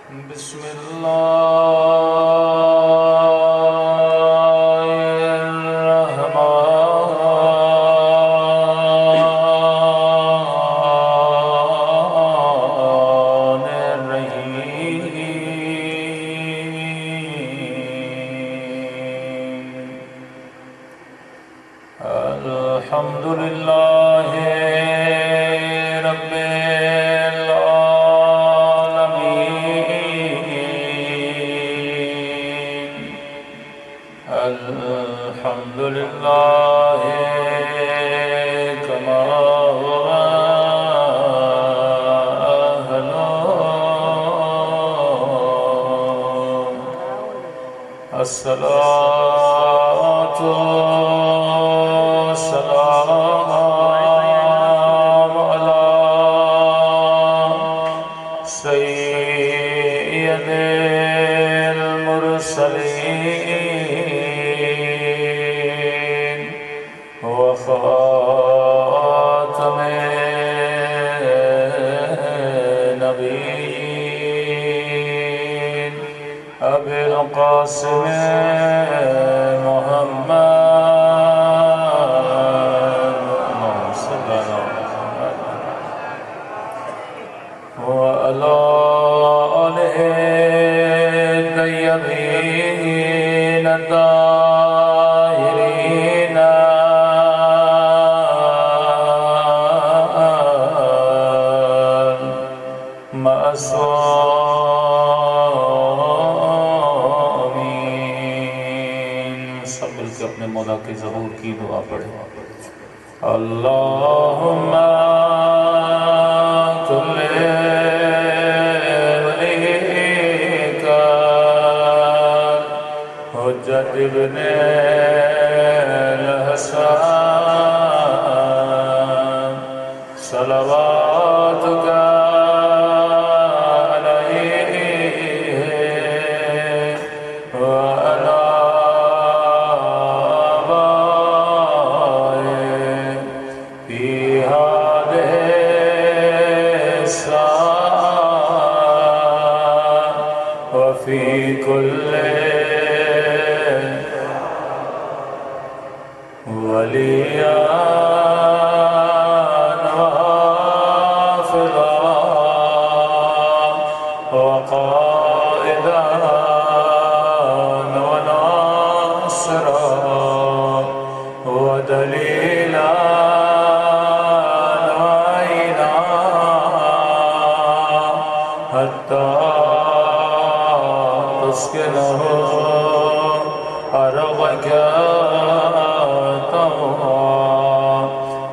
بسم الله الرحمن الرحيم الحمد لله رب العالمين الحمد لله كما هو أهله الصلاة والسلام على سيد المرسلين وخاتم النبيين أبي القاسم محمد صلى الله عليه وسلم وعلى آله الطيبين الطاهرين المعصومين سب مل کے اپنے مولا کے ظہور کی دعا پڑھیں اللہم کل ولیک حجت ابن الحسن صلواتک وفي كل وليا وحافظا وقائدا وناصرا ودليلا وعينا حتى تسكنه أرضك طوعا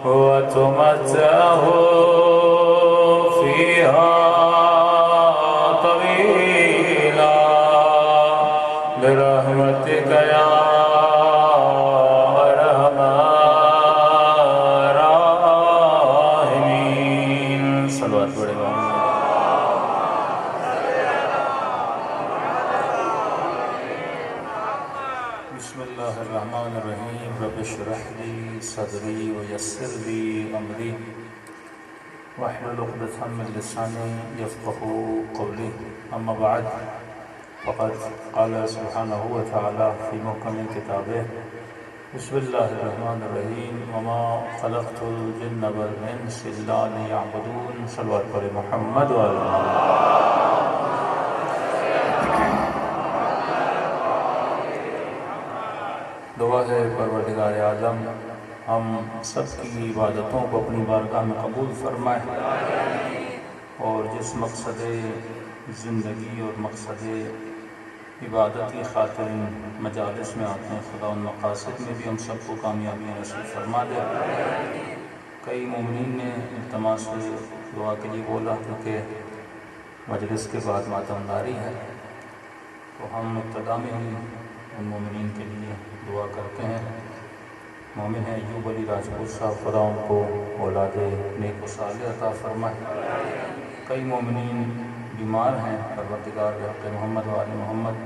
وتمتعه فيها طويلا برحمتك يا أرحم الراحمين صلوات پڑھیں بسم الله الرحمن الرحيم رب اشرح لي صدري ويسر لي أمري واحلل عقدة من لساني يفقهوا قولي أما بعد فقد قال سبحانه وتعالى في محكم كتابه بسم الله الرحمن الرحيم وما خلقت الجن والإنس إلا ليعبدون صلوات پر محمد وعلى دعا ہے پروردگار عالم ہم سب کی عبادتوں کو اپنی بارگاہ میں قبول فرمائے اور جس مقصد زندگی اور مقصد عبادت کی خاطر مجالس میں آتے ہیں خدا ان مقاصد میں بھی ہم سب کو کامیابی نصیب فرما دے کئی مومنین نے التماس سے دعا کے لیے بولا کیونکہ مجلس کے بعد ماتمداری ہے تو ہم ابتدا میں ہی ان مومنین کے لیے دعا کرتے ہیں مومن ہیں ایوب علی راجپوت صاحب خدا ان کو اولاد نیک و صالح عطا فرمائے کئی مومنین بیمار ہیں پروردگار بحق محمد و آل محمد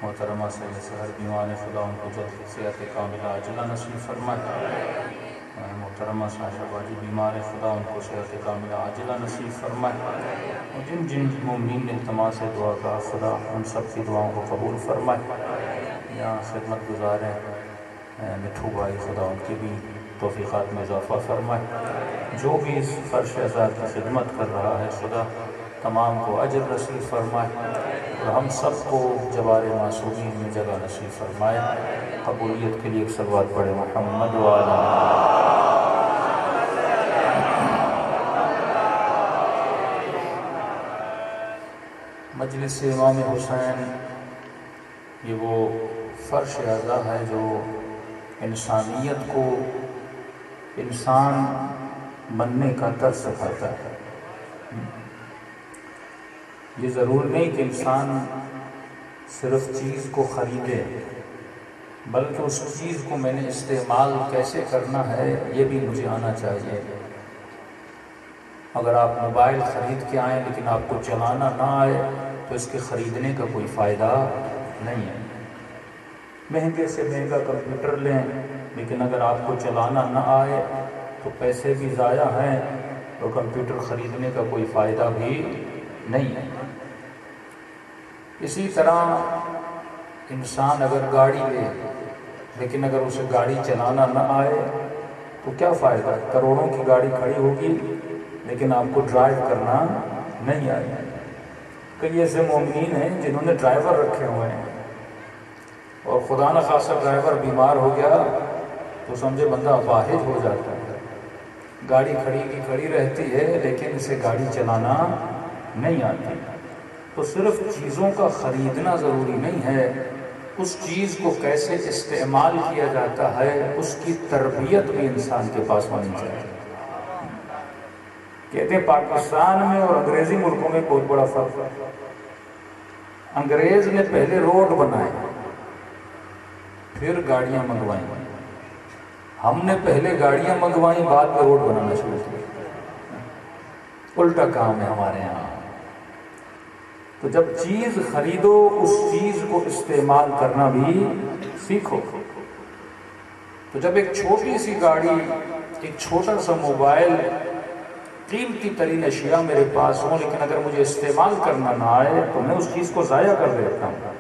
محترمہ سید سحر بیمار خدا ان کو جلد صحت کاملہ عاجلہ نصیب فرمائے محترمہ ساشا باجی بیمار ہے، خدا ان کو صحت کاملہ عاجلہ نصیب فرمائے، اور جن جن مومنین نے التماس سے دعا کا خدا ان سب کی دعاؤں کو قبول فرمائے۔ یہاں خدمت گزار ہیں مٹھو بھائی، خدا ان کی بھی توفیقات میں اضافہ فرمائے۔ جو بھی اس فرش ازاد کی خدمت کر رہا ہے خدا تمام کو اجر نصیب فرمائے، اور ہم سب کو جوار معصومین میں جگہ نصیب فرمائے۔ قبولیت کے لیے ایک صلوات پڑھے محمد وعلی مجلس امام حسین۔ یہ وہ فرش اعلیٰ ہے جو انسانیت کو انسان بننے کا درس سکھاتا ہے۔ یہ ضرور نہیں کہ انسان صرف چیز کو خریدے، بلکہ اس چیز کو میں نے استعمال کیسے کرنا ہے یہ بھی مجھے آنا چاہیے۔ اگر آپ موبائل خرید کے آئیں لیکن آپ کو چلانا نہ آئے تو اس کے خریدنے کا کوئی فائدہ نہیں ہے۔ مہنگے سے مہنگا کمپیوٹر لیں لیکن اگر آپ کو چلانا نہ آئے تو پیسے بھی ضائع ہیں اور کمپیوٹر خریدنے کا کوئی فائدہ بھی نہیں ہے۔ اسی طرح انسان اگر گاڑی لے لیکن اگر اسے گاڑی چلانا نہ آئے تو کیا فائدہ؟ کروڑوں کی گاڑی کھڑی ہوگی لیکن آپ کو ڈرائیو کرنا نہیں آئے۔ کئی ایسے مومنین ہیں جنہوں نے ڈرائیور رکھے ہوئے ہیں، اور خدا نخواستہ ڈرائیور بیمار ہو گیا تو سمجھے بندہ واحد ہو جاتا ہے۔ گاڑی کھڑی کی کھڑی رہتی ہے لیکن اسے گاڑی چلانا نہیں آتی۔ تو صرف چیزوں کا خریدنا ضروری نہیں ہے، اس چیز کو کیسے استعمال کیا جاتا ہے اس کی تربیت بھی انسان کے پاس ہونی چاہیے۔ کہتے ہیں پاکستان میں اور انگریزی ملکوں میں بہت بڑا فرق ہے۔ انگریز نے پہلے روڈ بنائے پھر گاڑیاں منگوائیں، ہم نے پہلے گاڑیاں منگوائیں بعد میں روڈ بنانا شروع کیا۔ الٹا کام ہے ہمارے یہاں۔ تو جب چیز خریدو اس چیز کو استعمال کرنا بھی سیکھو۔ تو جب ایک چھوٹی سی گاڑی، ایک چھوٹا سا موبائل، قیمتی ترین اشیاء میرے پاس ہوں لیکن اگر مجھے استعمال کرنا نہ آئے تو میں اس چیز کو ضائع کر دیتا ہوں۔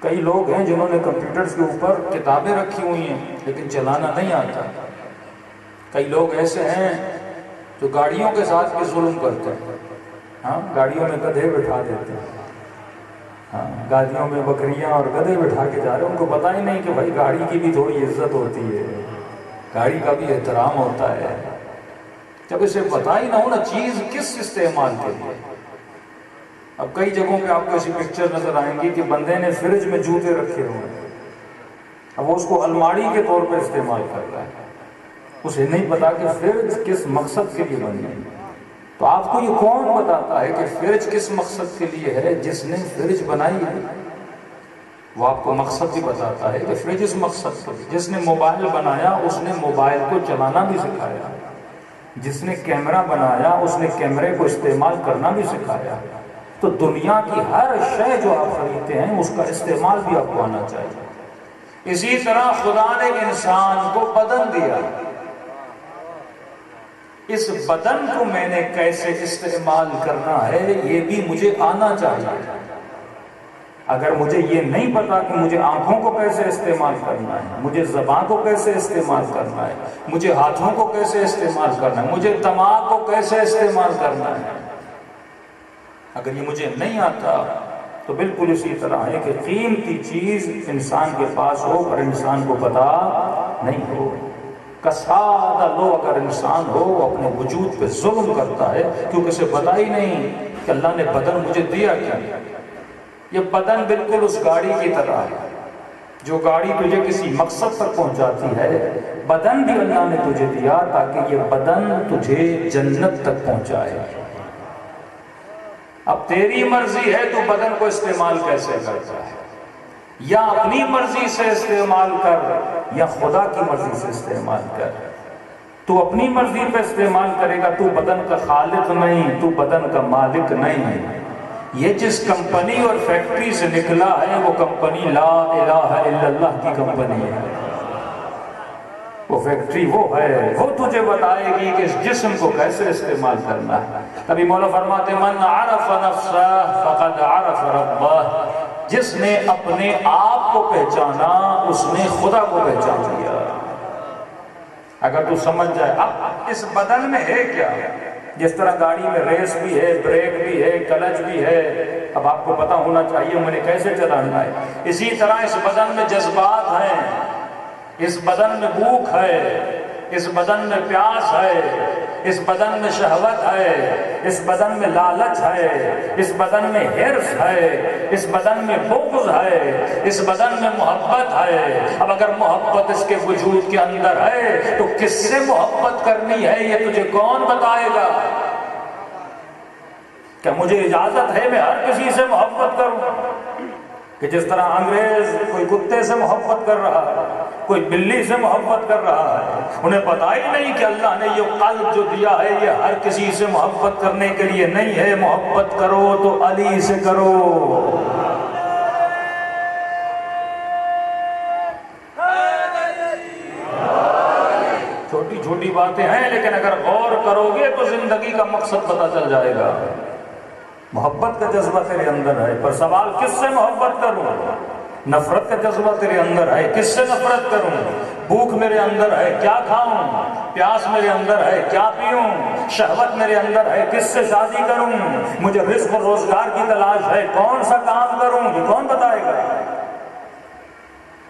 کئی لوگ ہیں جنہوں نے کمپیوٹرز کے اوپر کتابیں رکھی ہوئی ہیں لیکن چلانا نہیں آتا۔ کئی لوگ ایسے ہیں جو گاڑیوں کے ساتھ بھی ظلم کرتے ہیں۔ ہاں، گاڑیوں میں گدھے بٹھا دیتے ہیں، ہاں گاڑیوں میں بکریاں اور گدھے بٹھا کے جا رہے ہیں، ان کو پتہ ہی نہیں کہ بھائی گاڑی کی بھی تھوڑی عزت ہوتی ہے، گاڑی کا بھی احترام ہوتا ہے۔ جب اسے پتہ ہی نہ ہو نا چیز کس استعمال کے لیے۔ اب کئی جگہوں پہ آپ کو ایسی پکچر نظر آئیں گی کہ بندے نے فریج میں جوتے رکھے ہوئے ہیں، اب وہ اس کو الماڑی کے طور پر استعمال کرتا ہے، اسے نہیں پتا کہ فریج کس مقصد کے لیے بنی ہے۔ تو آپ کو یہ کون بتاتا ہے کہ فریج کس مقصد کے لیے ہے؟ جس نے فریج بنائی ہے وہ آپ کو مقصد بھی بتاتا ہے کہ فریج اس مقصد کے لیے۔ جس نے موبائل بنایا اس نے موبائل کو چلانا بھی سکھایا، جس نے کیمرہ بنایا اس نے کیمرے کو استعمال کرنا بھی سکھایا۔ تو دنیا کی ہر شے جو آپ خریدتے ہیں اس کا استعمال بھی آپ کو آنا چاہیے۔ اسی طرح خدا نے انسان کو بدن دیا، اس بدن کو میں نے کیسے استعمال کرنا ہے یہ بھی مجھے آنا چاہیے۔ اگر مجھے یہ نہیں پتا کہ مجھے آنکھوں کو کیسے استعمال کرنا ہے، مجھے زبان کو کیسے استعمال کرنا ہے، مجھے ہاتھوں کو کیسے استعمال کرنا ہے، مجھے دماغ کو کیسے استعمال کرنا ہے، اگر یہ مجھے نہیں آتا تو بالکل اسی طرح ہے کہ قیمتی چیز انسان کے پاس ہو پر انسان کو پتا نہیں ہو۔ کسادہ لو اگر انسان ہو وہ اپنے وجود پہ ظلم کرتا ہے کیونکہ اسے پتا ہی نہیں کہ اللہ نے بدن مجھے دیا کیا۔ یہ بدن بالکل اس گاڑی کی طرح ہے جو گاڑی تجھے کسی مقصد تک پہنچاتی ہے۔ بدن بھی اللہ نے تجھے دیا تاکہ یہ بدن تجھے جنت تک پہنچائے۔ اب تیری مرضی ہے تو بدن کو استعمال کیسے کرتا ہے، یا اپنی مرضی سے استعمال کر یا خدا کی مرضی سے استعمال کر۔ تو اپنی مرضی پہ استعمال کرے گا تو بدن کا خالق نہیں، تو بدن کا مالک نہیں۔ یہ جس کمپنی اور فیکٹری سے نکلا ہے وہ کمپنی لا الہ الا اللہ کی کمپنی ہے۔ وہ فیکٹری وہ ہے، وہ تجھے بتائے گی کہ اس جسم کو کیسے استعمال کرنا ہے۔ تبھی مولا فرماتے من عرف نفسہ فقد عرف ربہ، جس نے اپنے آپ کو پہچانا اس نے خدا کو پہچان لیا۔ اگر تو سمجھ جائے اب اس بدن میں ہے کیا، جس طرح گاڑی میں ریس بھی ہے، بریک بھی ہے، کلچ بھی ہے، اب آپ کو پتا ہونا چاہیے مجھے کیسے چلانا ہے۔ اسی طرح اس بدن میں جذبات ہیں، اس بدن میں بھوک ہے، اس بدن میں پیاس ہے، اس بدن میں شہوت ہے، اس بدن میں لالچ ہے، اس بدن میں حرص ہے، اس بدن میں بغض ہے، اس بدن میں محبت ہے۔ اب اگر محبت اس کے وجود کے اندر ہے تو کس سے محبت کرنی ہے یہ تجھے کون بتائے گا؟ کیا مجھے اجازت ہے میں ہر کسی سے محبت کروں؟ کہ جس طرح انگریز کوئی کتے سے محبت کر رہا ہے، کوئی بلی سے محبت کر رہا ہے، انہیں پتہ ہی نہیں کہ اللہ نے یہ قلب جو دیا ہے یہ ہر کسی سے محبت کرنے کے لیے نہیں ہے۔ محبت کرو تو علی سے کرو۔ چھوٹی چھوٹی باتیں ہیں لیکن اگر غور کرو گے تو زندگی کا مقصد پتہ چل جائے گا۔ محبت کا جذبہ تیرے اندر ہے، پر سوال کس سے محبت کروں؟ نفرت کا جذبہ تیرے اندر ہے، کس سے نفرت کروں؟ بھوک میرے اندر ہے، کیا کھاؤں؟ پیاس میرے اندر ہے، کیا پیوں؟ شہوت میرے اندر ہے، کس سے شادی کروں؟ مجھے رزق اور روزگار کی تلاش ہے، کون سا کام کروں؟ یہ کون بتائے گا؟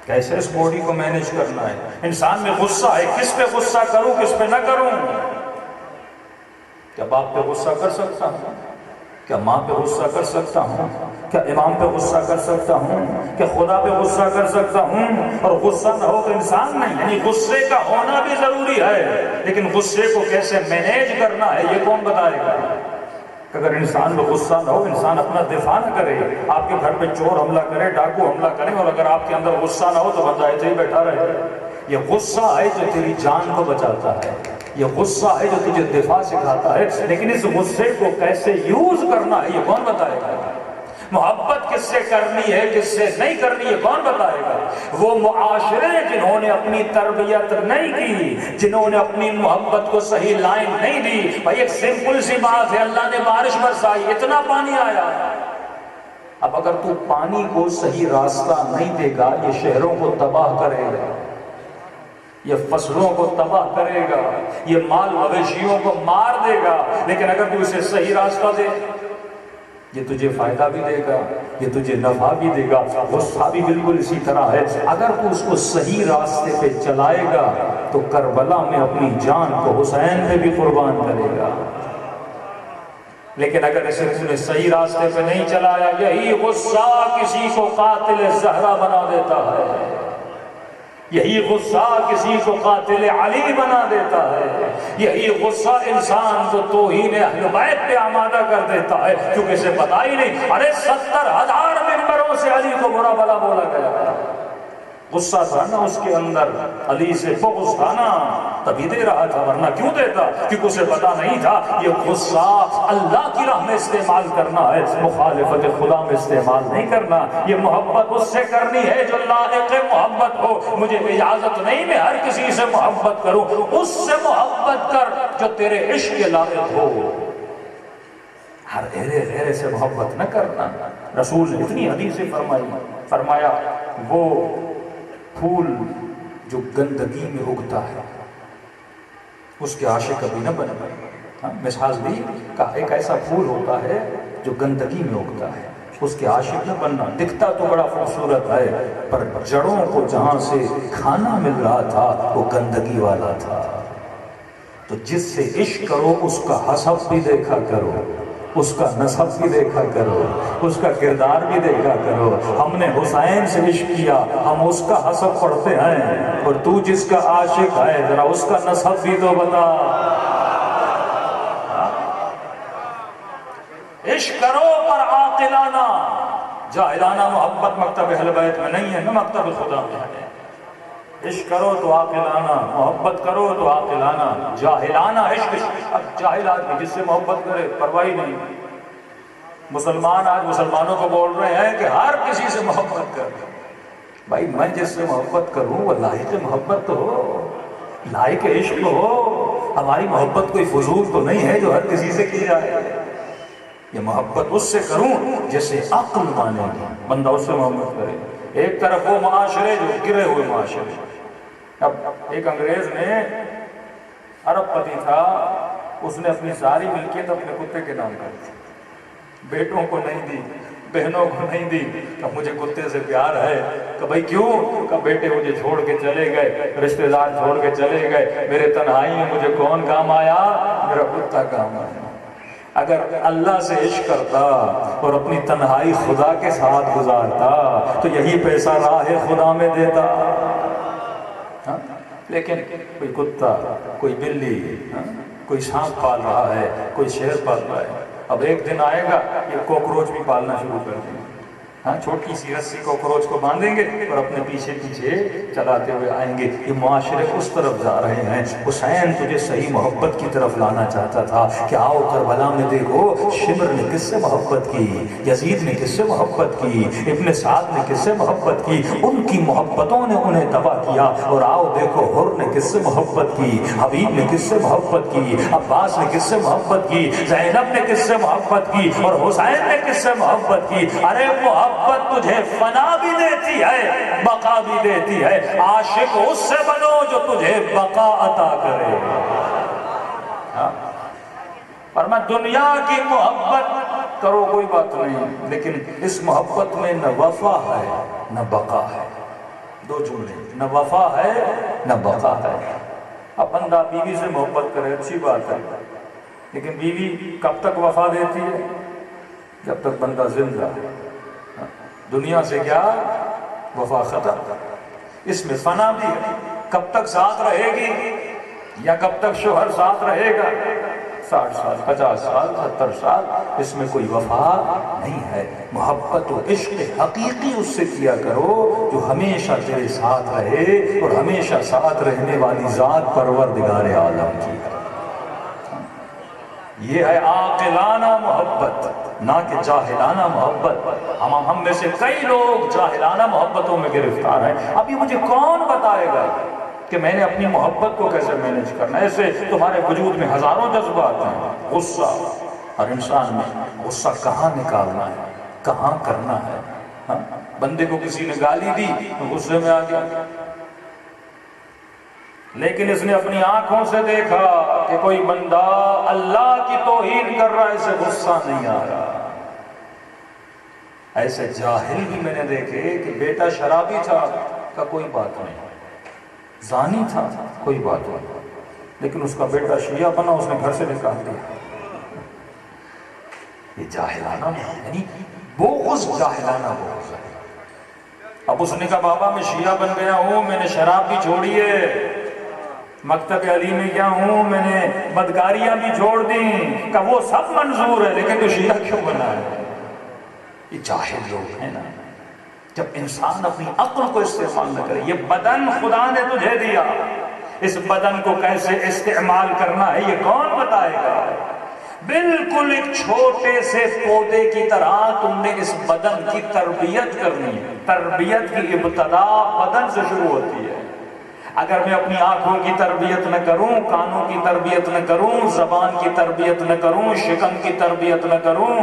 کیسے اس باڈی کو مینج کرنا ہے؟ انسان میں غصہ ہے، کس پہ غصہ کروں کس پہ نہ کروں؟ کیا باپ پہ غصہ کر سکتا ہوں؟ کیا ماں پہ غصہ کر سکتا ہوں؟ کیا امام پہ غصہ کر سکتا ہوں؟ کیا خدا پہ غصہ کر سکتا ہوں؟ اور غصہ نہ ہو تو انسان نہیں۔ یعنی غصے کا ہونا بھی ضروری ہے لیکن غصے کو کیسے مینیج کرنا ہے یہ کون بتائے گا؟ اگر انسان میں غصہ نہ ہو، انسان اپنا دفاع نہ کرے، آپ کے گھر پہ چور حملہ کرے، ڈاکو حملہ کرے، اور اگر آپ کے اندر غصہ نہ ہو تو بندہ ایسے ہی بیٹھا رہے۔ یہ غصہ ہے جو تیری جان کو بچاتا ہے، یہ غصہ ہے جو تجھے دفاع سکھاتا ہے، لیکن اس غصے کو کیسے یوز کرنا ہے یہ کون بتائے گا؟ محبت کس سے کرنی ہے کس سے نہیں کرنی یہ کون بتائے گا؟ وہ معاشرے جنہوں نے اپنی تربیت نہیں کی، جنہوں نے اپنی محبت کو صحیح لائن نہیں دی۔ بھائی ایک سمپل سی بات ہے، اللہ نے بارش برسائی، اتنا پانی آیا، اب اگر تو پانی کو صحیح راستہ نہیں دے گا یہ شہروں کو تباہ کرے گا، یہ فصلوں کو تباہ کرے گا، یہ مال مویشیوں کو مار دے گا، لیکن اگر تو اسے صحیح راستہ دے یہ تجھے فائدہ بھی دے گا، یہ تجھے نفع بھی دے گا۔ غصہ بھی بالکل اسی طرح ہے، اگر تو اس کو صحیح راستے پہ چلائے گا تو کربلا میں اپنی جان کو حسین پہ بھی قربان کرے گا، لیکن اگر اسے تو نے صحیح راستے پہ نہیں چلایا، یہی غصہ کسی کو قاتل زہرا بنا دیتا ہے، یہی غصہ کسی کو قاتل علی بنا دیتا ہے، یہی غصہ انسان کو توہین اہل بیت پہ آمادہ کر دیتا ہے، کیونکہ اسے پتہ ہی نہیں، ارے 70,000 ممبروں سے علی کو برا بلا بولا گیا، غصہ تھا نا اس کے اندر، علی سے بغض تھا نا تبھی دے رہا تھا، ورنہ کیوں دیتا؟ کیونکہ اسے پتا نہیں تھا یہ غصہ اللہ کی راہ میں استعمال کرنا ہے، مخالفت خدا میں استعمال نہیں کرنا۔ یہ محبت اس سے کرنی ہے جو لائق محبت ہو۔ مجھے اجازت نہیں میں ہر کسی سے محبت کروں، اس سے محبت کر جو تیرے عشق کے لائق ہو، ہر غیرے سے محبت نہ کرنا۔ رسول نے اتنی حدیثیں فرمایا وہ پھول جو گندگی میں اگتا ہے اس کے عاشق کبھی نہ بنے۔ مثال دی کہ ایک ایسا پھول ہوتا ہے جو گندگی میں اگتا ہے، اس کے عاشق نہ بننا۔ دکھتا تو بڑا خوبصورت ہے پر جڑوں کو جہاں سے کھانا مل رہا تھا وہ گندگی والا تھا۔ تو جس سے عشق کرو اس کا حسب بھی دیکھا کرو، اس کا نسب بھی دیکھا کرو، اس کا کردار بھی دیکھا کرو۔ ہم نے حسین سے عشق کیا، ہم اس کا حسب پڑھتے ہیں، اور تو جس کا عاشق ہے ذرا اس کا نسب بھی تو بتا۔ عشق کرو پر عاقلانہ، جاہلانہ محبت مکتب اہل بیت میں نہیں ہے، نہ مکتب خدا میں ہے۔ عشق کرو تو عاقلانہ، محبت کرو تو عاقلانہ، جاہلانہ عشق۔ اب جاہل آدمی جس سے محبت کرے پرواہ نہیں۔ مسلمان آج مسلمانوں کو بول رہے ہیں کہ ہر کسی سے محبت کر۔ بھائی میں جس سے محبت کروں وہ لائق محبت تو ہو، لائق عشق ہو. ہماری محبت کوئی فضول تو نہیں ہے جو ہر کسی سے کی جائے. یہ محبت اس سے کروں جیسے عقل مانے گا بندہ اس سے محبت کرے. ایک طرف وہ معاشرے جو گرے ہوئے معاشرے. اب ایک انگریز نے عرب پتی تھا, اس نے اپنی ساری ملکیت اپنے کتے کے نام کر دی. بیٹوں کو نہیں دی, بہنوں کو نہیں دی. کہ مجھے کتے سے پیار ہے. کہ بھائی کیوں؟ کہ بیٹے مجھے چھوڑ کے چلے گئے, رشتہ دار چھوڑ کے چلے گئے, میرے تنہائی میں مجھے کون کام آیا؟ میرا کتا کام آیا. اگر اللہ سے عشق کرتا اور اپنی تنہائی خدا کے ساتھ گزارتا تو یہی پیسہ راہ خدا میں دیتا. لیکن کوئی کتا, کوئی بلی, کوئی سانپ پال رہا ہے, کوئی شیر پال رہا ہے. اب ایک دن آئے گا یہ کوکروچ بھی پالنا شروع کر دیں گے. چھوٹی سی رسی کوکروچ کو باندھیں گے اور اپنے پیچھے پیچھے چلاتے ہوئے آئیں گے. یہ معاشرے اس طرف جا رہے ہیں. حسین تجھے صحیح محبت کی طرف لانا چاہتا تھا کہ آؤ کربلا میں دیکھو شمر نے کس سے محبت کی, یزید نے کس سے محبت کی, ابن سعد نے کس سے محبت کی. ان کی محبتوں نے انہیں تباہ کیا. اور آؤ دیکھو حر نے کس سے محبت کی, حبیب نے کس سے محبت کی, عباس نے کس سے محبت کی, زینب نے کس سے محبت کی, اور حسین نے کس سے محبت کی. ارے محبت تجھے فنا بھی دیتی ہے, بقا بھی دیتی ہے. عاشق اس سے بنو جو تجھے بقا عطا کرے. اور میں دنیا کی محبت کرو کوئی بات نہیں, لیکن اس محبت میں نہ وفا ہے نہ بقا ہے. دو جملے, نہ وفا ہے نہ بقا ہے. اب بندہ بیوی سے محبت کرے اچھی بات ہے, لیکن بیوی کب تک وفا دیتی ہے؟ جب تک بندہ زندہ ہے. دنیا سے کیا وفا ختم. اس میں فنا بھی ہے. کب تک ساتھ رہے گی یا کب تک شوہر ساتھ رہے گا؟ 60 سال, 50 سال, 70 سال, اس میں کوئی وفا نہیں ہے. محبت و عشق حقیقی اس سے کیا کرو جو ہمیشہ تیرے ساتھ رہے, اور ہمیشہ ساتھ رہنے والی ذات پروردگار عالم کی ہے. یہ ہے عاقلانہ محبت, نہ کہ جاہلانہ محبت. ہم میں سے کئی لوگ جاہلانہ محبتوں میں گرفتار ہیں. ابھی مجھے کون بتائے گا کہ میں نے اپنی محبت کو کیسے مینج کرنا ہے؟ ایسے تمہارے وجود میں ہزاروں جذبات ہیں. غصہ, اور انسان میں غصہ کہاں نکالنا ہے, کہاں کرنا ہے. بندے کو کسی نے گالی دی تو غصے میں آ گیا, لیکن اس نے اپنی آنکھوں سے دیکھا کہ کوئی بندہ اللہ کی توہین کر رہا ہے, اسے غصہ نہیں آ رہا. ایسے جاہل بھی میں نے دیکھے کہ بیٹا شرابی تھا, کا کوئی بات نہیں, زانی تھا, کوئی بات نہیں, لیکن اس کا بیٹا شیعہ بنا, اس نے گھر سے نکال دیا. یہ جاہلانہ یعنی بغض, جاہلانہ بغض ہے. اب اس نے کہا بابا میں شیعہ بن گیا ہوں, میں نے شراب بھی چھوڑی ہے, مکتب علی میں گیا ہوں, میں نے بدکاریاں بھی چھوڑ دیں. کہ وہ سب منظور ہے, لیکن تو شیعہ کیوں بنا ہے؟ یہ جاہل لوگ ہیں نا. جب انسان اپنی عقل کو استعمال نہ کرے. یہ بدن خدا نے تجھے دیا, اس بدن کو کیسے استعمال کرنا ہے یہ کون بتائے گا؟ بالکل ایک چھوٹے سے پودے کی طرح تم نے اس بدن کی تربیت کرنی ہے. تربیت کی ابتدا بدن سے شروع ہوتی ہے. اگر میں اپنی آنکھوں کی تربیت نہ کروں, کانوں کی تربیت نہ کروں, زبان کی تربیت نہ کروں, شکم کی تربیت نہ کروں.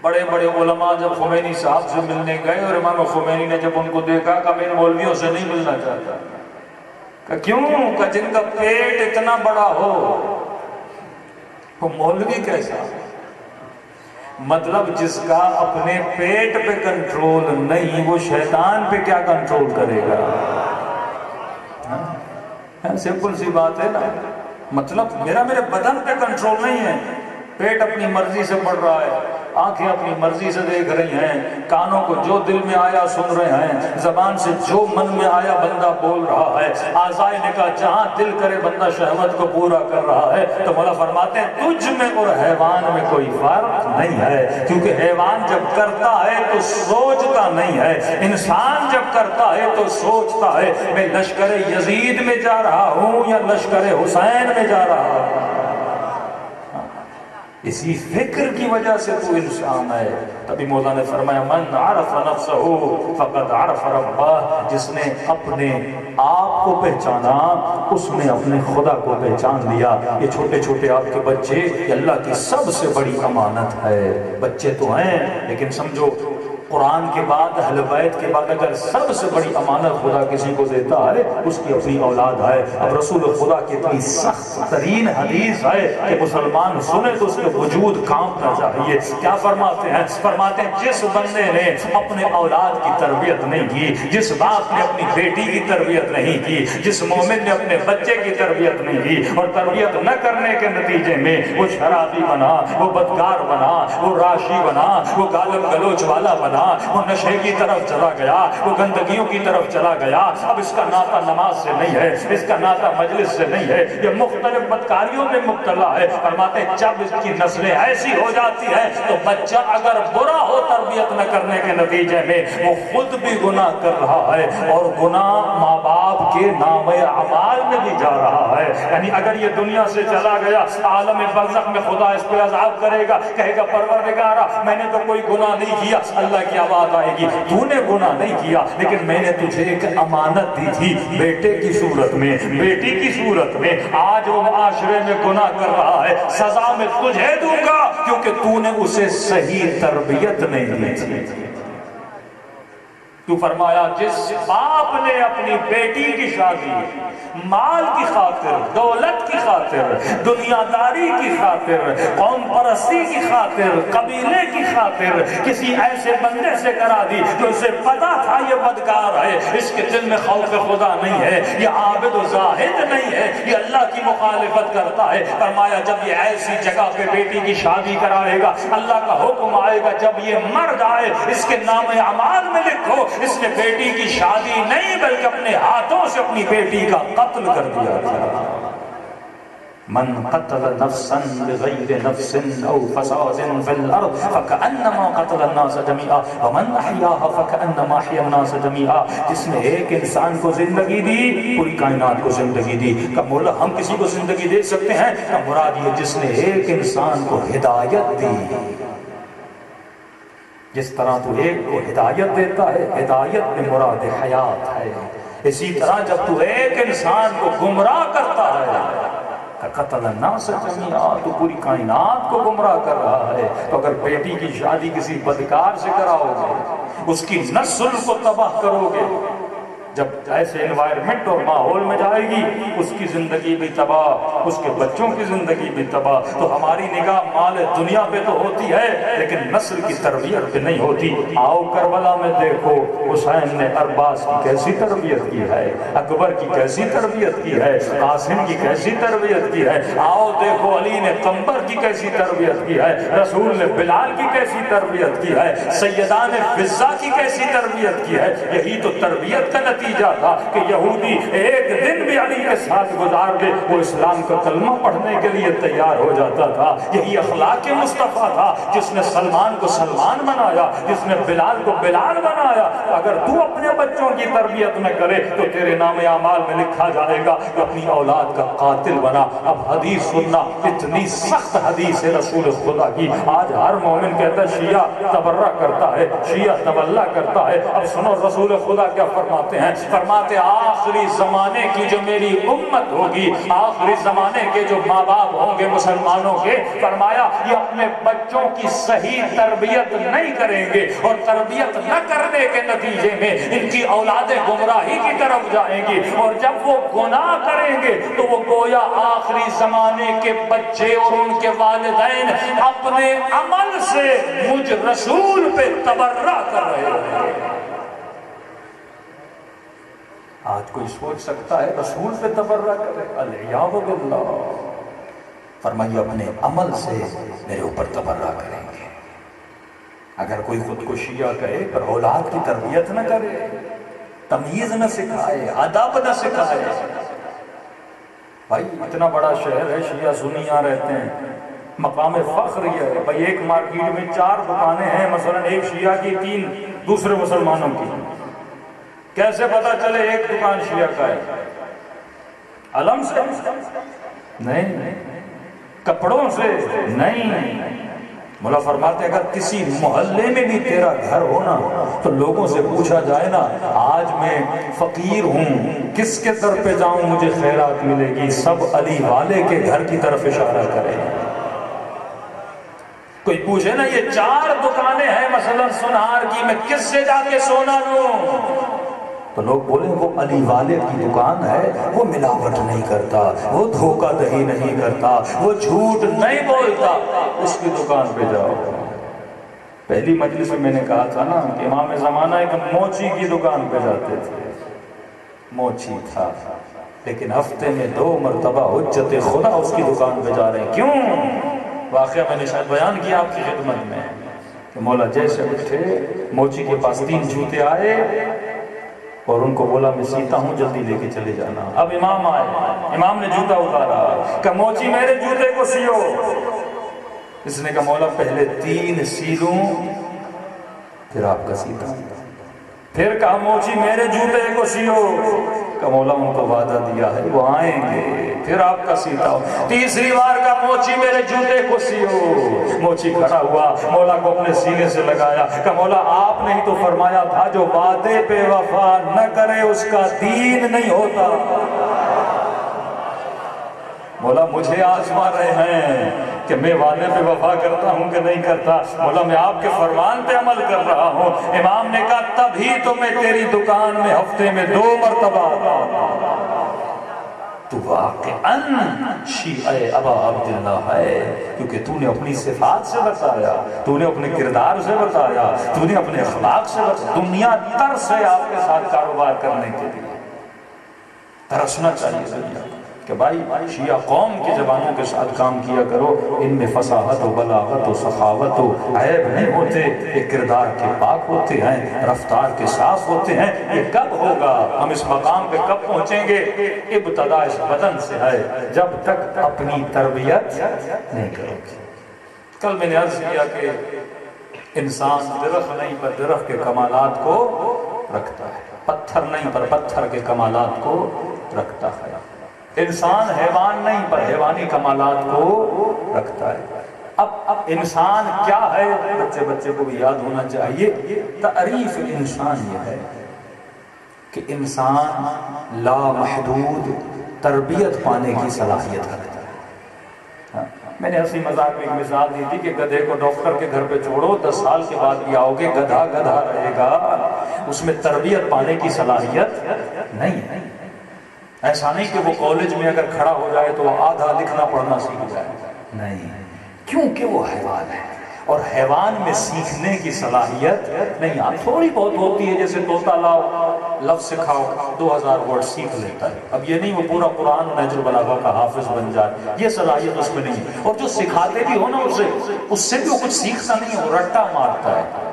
بڑے بڑے علماء جب خمینی صاحب سے ملنے گئے اور امام خمینی نے جب ان کو دیکھا کہ میں ان مولویوں سے نہیں ملنا چاہتا. کہ کیوں؟ کہ جن کا پیٹ اتنا بڑا ہو وہ مولوی کیسا؟ مطلب جس کا اپنے پیٹ پہ کنٹرول نہیں وہ شیطان پہ کیا کنٹرول کرے گا؟ سمپل سی بات ہے نا. مطلب میرے بدن پہ کنٹرول نہیں ہے. پیٹ اپنی مرضی سے بڑھ رہا ہے, آنکھیں اپنی مرضی سے دیکھ رہی ہیں, کانوں کو جو دل میں آیا سن رہے ہیں, زبان سے جو من میں آیا بندہ بول رہا ہے, اعضائے نے کہا جہاں دل کرے بندہ شہوت کو پورا کر رہا ہے. تو مولا فرماتے ہیں تجھ میں اور حیوان میں کوئی فرق نہیں ہے, کیونکہ حیوان جب کرتا ہے تو سوچتا نہیں ہے, انسان جب کرتا ہے تو سوچتا ہے. میں لشکر یزید میں جا رہا ہوں یا لشکر حسین میں جا رہا ہوں؟ اسی فکر کی وجہ سے تو انسان ہے۔ تبھی مولا نے فرمایا من عرف نفسہ فقد عرف ربہ، جس نے اپنے آپ کو پہچانا اس نے اپنے خدا کو پہچان لیا۔ یہ چھوٹے چھوٹے آپ کے بچے یہ اللہ کی سب سے بڑی امانت ہے۔ بچے تو ہیں لیکن سمجھو قرآن کے بعد اہل بیت کے بعد اگر سب سے بڑی امانت خدا کسی کو دیتا ہے اس کی اپنی اولاد ہے۔ اب رسول خدا کی اتنی سخت ترین حدیث ہے کہ مسلمان سنے تو اس کے وجود کانپنا چاہیے۔ کیا فرماتے ہیں؟ فرماتے ہیں جس بندے نے اپنے اولاد کی تربیت نہیں کی، جس باپ نے اپنی بیٹی کی تربیت نہیں کی، جس مومن نے اپنے بچے کی تربیت نہیں کی اور تربیت نہ کرنے کے نتیجے میں وہ شرابی بنا، وہ بدکار بنا، وہ راشی بنا، وہ گالم گلوچ والا بنا، وہ نشے کی طرف چلا گیا، وہ گندگیوں کی طرف چلا گیا، اب اس کا ناطہ نماز سے نہیں ہے، اس کا ناطہ مجلس سے نہیں ہے، یہ مختلف بدکاریوں میں مبتلا ہے۔ فرماتے ہیں جب اس کی نسلیں ایسی ہو جاتی ہیں تو بچہ اگر برا ہو تربیت نہ کرنے کے نتیجے میں وہ خود بھی گناہ کر رہا ہے اور گناہ ماں باپ کے نام اعمال میں بھی جا رہا ہے۔ یعنی اگر یہ دنیا سے چلا گیا عالم برزخ میں خدا اس پہ عذاب کرے گا، کہے گا پروردگارا میں نے تو کوئی گناہ نہیں کیا۔ اللہ کی آواز آئے گی تو نے گناہ نہیں کیا لیکن میں نے تجھے ایک امانت دی تھی بیٹے کی صورت میں، بیٹی کی صورت میں، آج وہ معاشرے میں گناہ کر رہا ہے، سزا میں تجھے دوں گا کیونکہ تو نے اسے صحیح تربیت نہیں دی تھی۔ تو فرمایا جس باپ نے اپنی بیٹی کی شادی مال کی خاطر، دولت کی خاطر، دنیا داری کی خاطر، قوم پرستی کی خاطر، قبیلے کی خاطر کسی ایسے بندے سے کرا دی جو اسے پتا تھا یہ بدکار ہے، اس کے دل میں خوف خدا نہیں ہے، یہ عابد و زاہد نہیں ہے، یہ اللہ کی مخالفت کرتا ہے۔ فرمایا جب یہ ایسی جگہ پہ بیٹی کی شادی کرائے گا اللہ کا حکم آئے گا جب یہ مر جائے اس کے نام اعمال میں لکھو اس نے بیٹی کی شادی نہیں بلکہ اپنے ہاتھوں سے اپنی بیٹی کا قتل کر دیا تھا۔ من قتل نفسا بغیر نفس او فساد فی الارض فکأنما قتل الناس جميعا ومن احیاها فکأنما احیا الناس جميعا، جس نے ایک انسان کو زندگی دی پوری کائنات کو زندگی دی۔ کہ مولا ہم کسی کو زندگی دے سکتے ہیں؟ کہ مراد یہ جس نے ایک انسان کو ہدایت دی، جس طرح تو ایک کو ہدایت دیتا ہے، ہدایت میں مراد حیات ہے، اسی طرح جب تو ایک انسان کو گمراہ کرتا ہے قتل الناس جميعا تو پوری کائنات کو گمراہ کر رہا ہے۔ تو اگر بیٹی کی شادی کسی بدکار سے کراؤ گے اس کی نسل کو تباہ کرو گے، جب ایسے انوائرمنٹ اور ماحول میں جائے گی اس کی زندگی بھی تباہ، اس کے بچوں کی زندگی بھی تباہ۔ تو ہماری نگاہ مال دنیا پہ تو ہوتی ہے لیکن نسل کی تربیت پہ نہیں ہوتی۔ آؤ کربلا میں دیکھو حسین نے عباس کی کیسی تربیت کی ہے، اکبر کی کیسی تربیت کی ہے، قاسم کی کیسی تربیت کی ہے۔ آؤ دیکھو علی نے قمبر کی کیسی تربیت کی ہے، رسول نے بلال کی کیسی تربیت کی ہے، سیدان فضہ کی کیسی تربیت کی ہے۔ یہی تو تربیت کا نتیجہ تھا کہ یہودی ایک دن بھی علی کے ساتھ گزار دے وہ اسلام کا کلمہ پڑھنے کے لیے تیار ہو جاتا تھا۔ یہی اخلاق مصطفیٰ تھا جس نے سلمان کو سلمان بنایا، جس نے بلال کو بلال بنایا۔ اگر تو اپنے بچوں کی تربیت نہ کرے تو تیرے نام اعمال میں لکھا جائے گا کہ اپنی اولاد کا قاتل بنا۔ اب حدیث سننا، اتنی سخت حدیث ہے رسول خدا کی، آج ہر مومن کہتا ہے شیعہ تبرہ کرتا ہے، شیعہ تولا کرتا ہے۔ اب سنو رسول خدا کیا فرماتے ہیں، فرماتے آخری زمانے کی جو میری امت ہوگی، آخری زمانے کے جو ماں باپ ہوں گے مسلمانوں کے، فرمایا یہ اپنے بچوں کی صحیح تربیت نہیں کریں گے اور تربیت نہ کرنے کے نتیجے میں ان کی اولادیں گمراہی کی طرف جائیں گی اور جب وہ گناہ کریں گے تو وہ گویا آخری زمانے کے بچے اور ان کے والدین اپنے عمل سے مجھ رسول پہ تبرہ کر رہے ہیں۔ آج کوئی سوچ سکتا ہے رسول پہ تبرہ کرے؟ علیہ باللہ۔ فرمائیے اپنے عمل سے میرے اوپر تبرہ کریں گے۔ اگر کوئی خود کو شیعہ کہے پر اولاد کی تربیت نہ کرے، تمیز نہ سکھائے، ادب نہ سکھائے، بھائی اتنا بڑا شہر ہے شیعہ سنی یہاں رہتے ہیں، مقام فخر یہ ہے بھائی ایک مارکیٹ میں 4 دکانیں ہیں، مثلا ایک شیعہ کی 3 دوسرے مسلمانوں کی، کیسے پتا چلے ایک دکان شیعہ کا ہے؟ علم سے نہیں، کپڑوں سے نہیں۔ مولا فرماتے اگر کسی محلے میں بھی تیرا گھر ہونا تو لوگوں سے پوچھا جائے نا آج میں فقیر ہوں کس کے در پہ جاؤں مجھے خیرات ملے گی، سب علی والے کے گھر کی طرف اشارہ کرے۔ کوئی پوچھے نا یہ 4 دکانیں ہیں مثلا سونار کی، میں کس سے جا کے سونا لوں، تو لوگ بولیں وہ علی والے کی دکان ہے، وہ ملاوٹ نہیں کرتا، وہ دھوکہ دہی نہیں کرتا، وہ جھوٹ نہیں بولتا، اس کی دکان پہ جاؤ۔ پہلی مجلس میں میں نے کہا تھا نا کہ امام زمانہ ایک موچی کی دکان پہ جاتے تھے، موچی تھا لیکن ہفتے میں 2 مرتبہ حجت خدا اس کی دکان پہ جا رہے ہیں۔ کیوں؟ واقعہ میں نے شاید بیان کیا آپ کی خدمت میں کہ مولا جیسے اٹھے موچی کے پاس 3 جوتے آئے اور ان کو بولا میں سیتا ہوں جلدی لے کے چلے جانا۔ اب امام آئے، امام نے جوتا اتارا کہ موچی میرے جوتے کو سیو۔ اس نے کہا مولا پہلے 3 سی لوں پھر آپ کا سیتا ہوں۔ پھر کہا موچی میرے جوتے کو سیو، کہ مولا ان کو وعدہ دیا ہے وہ آئیں گے پھر آپ کا سیتا ہوں۔ تیسری بار کا موچی میرے جوتے کو سیو۔ موچی کھڑا ہوا، مولا کو اپنے سینے سے لگایا کہ مولا آپ نے ہی تو فرمایا تھا جو وعدے پہ وفا نہ کرے اس کا دین نہیں ہوتا۔ مولا مجھے آزما رہے ہیں کہ میں وعدے پہ وفا کرتا ہوں کہ نہیں کرتا، مولا میں آپ کے فرمان پہ عمل کر رہا ہوں۔ امام نے کہا تبھی تو میں تیری دکان میں ہفتے میں 2 مرتبہ آتا ہوں۔ تو واقعاً شیعہ ابا عبداللہ ہے، کیونکہ تو نے اپنی صفات سے بتایا، تو نے اپنے کردار سے بتایا، تو نے اپنے اخلاق سے بتایا۔ دنیا ترس ہے آپ کے ساتھ کاروبار کرنے کے لیے، ترسنا چاہیے دنیا کہ بھائی شیعہ قوم کے جوانوں کے ساتھ کام کیا کرو، ان میں فصاحت و بلاغت و سخاوت و عیب نہیں ہوتے، یہ کردار کے پاک ہوتے ہیں، رفتار کے صاف ہوتے ہیں۔ یہ کب ہوگا، ہم اس مقام پہ کب پہنچیں گے؟ ابتدا اس بدن سے ہے، جب تک اپنی تربیت نہیں کرو گے۔ کل میں نے عرض کیا کہ انسان درخت نہیں پر درخت کے کمالات کو رکھتا ہے، پتھر نہیں پر پتھر کے کمالات کو رکھتا ہے۔ انسان حیوان نہیں پر حیوانی کمالات کو رکھتا ہے۔ اب انسان کیا ہے، بچے کو بھی یاد ہونا چاہیے۔ تعریف انسان یہ ہے کہ انسان لامحدود تربیت پانے کی صلاحیت رکھتا ہے۔ میں نے ہنسی مذاق میں ایک مثال دی تھی کہ گدھے کو ڈاکٹر کے گھر پہ چھوڑو 10 سال کے بعد بھی آؤ گے، گدھا گدھا رہے گا، اس میں تربیت پانے کی صلاحیت نہیں ہے۔ ایسا نہیں کہ وہ کالج میں اگر کھڑا ہو جائے تو وہ آدھا لکھنا پڑھنا سیکھ جائے، نہیں، کیونکہ وہ حیوان ہے اور حیوان میں سیکھنے کی صلاحیت نہیں۔ آپ تھوڑی بہت ہوتی ہے، جیسے طوطا لاؤ لفظ سکھاؤ 2000 ورڈ سیکھ لیتا ہے، اب یہ نہیں وہ پورا قرآن نہج البلاغہ کا حافظ بن جائے، یہ صلاحیت اس میں نہیں ہے۔ اور جو سکھاتے بھی ہو نا اس سے بھی وہ کچھ سیکھتا نہیں ہے، وہ رٹا مارتا ہے۔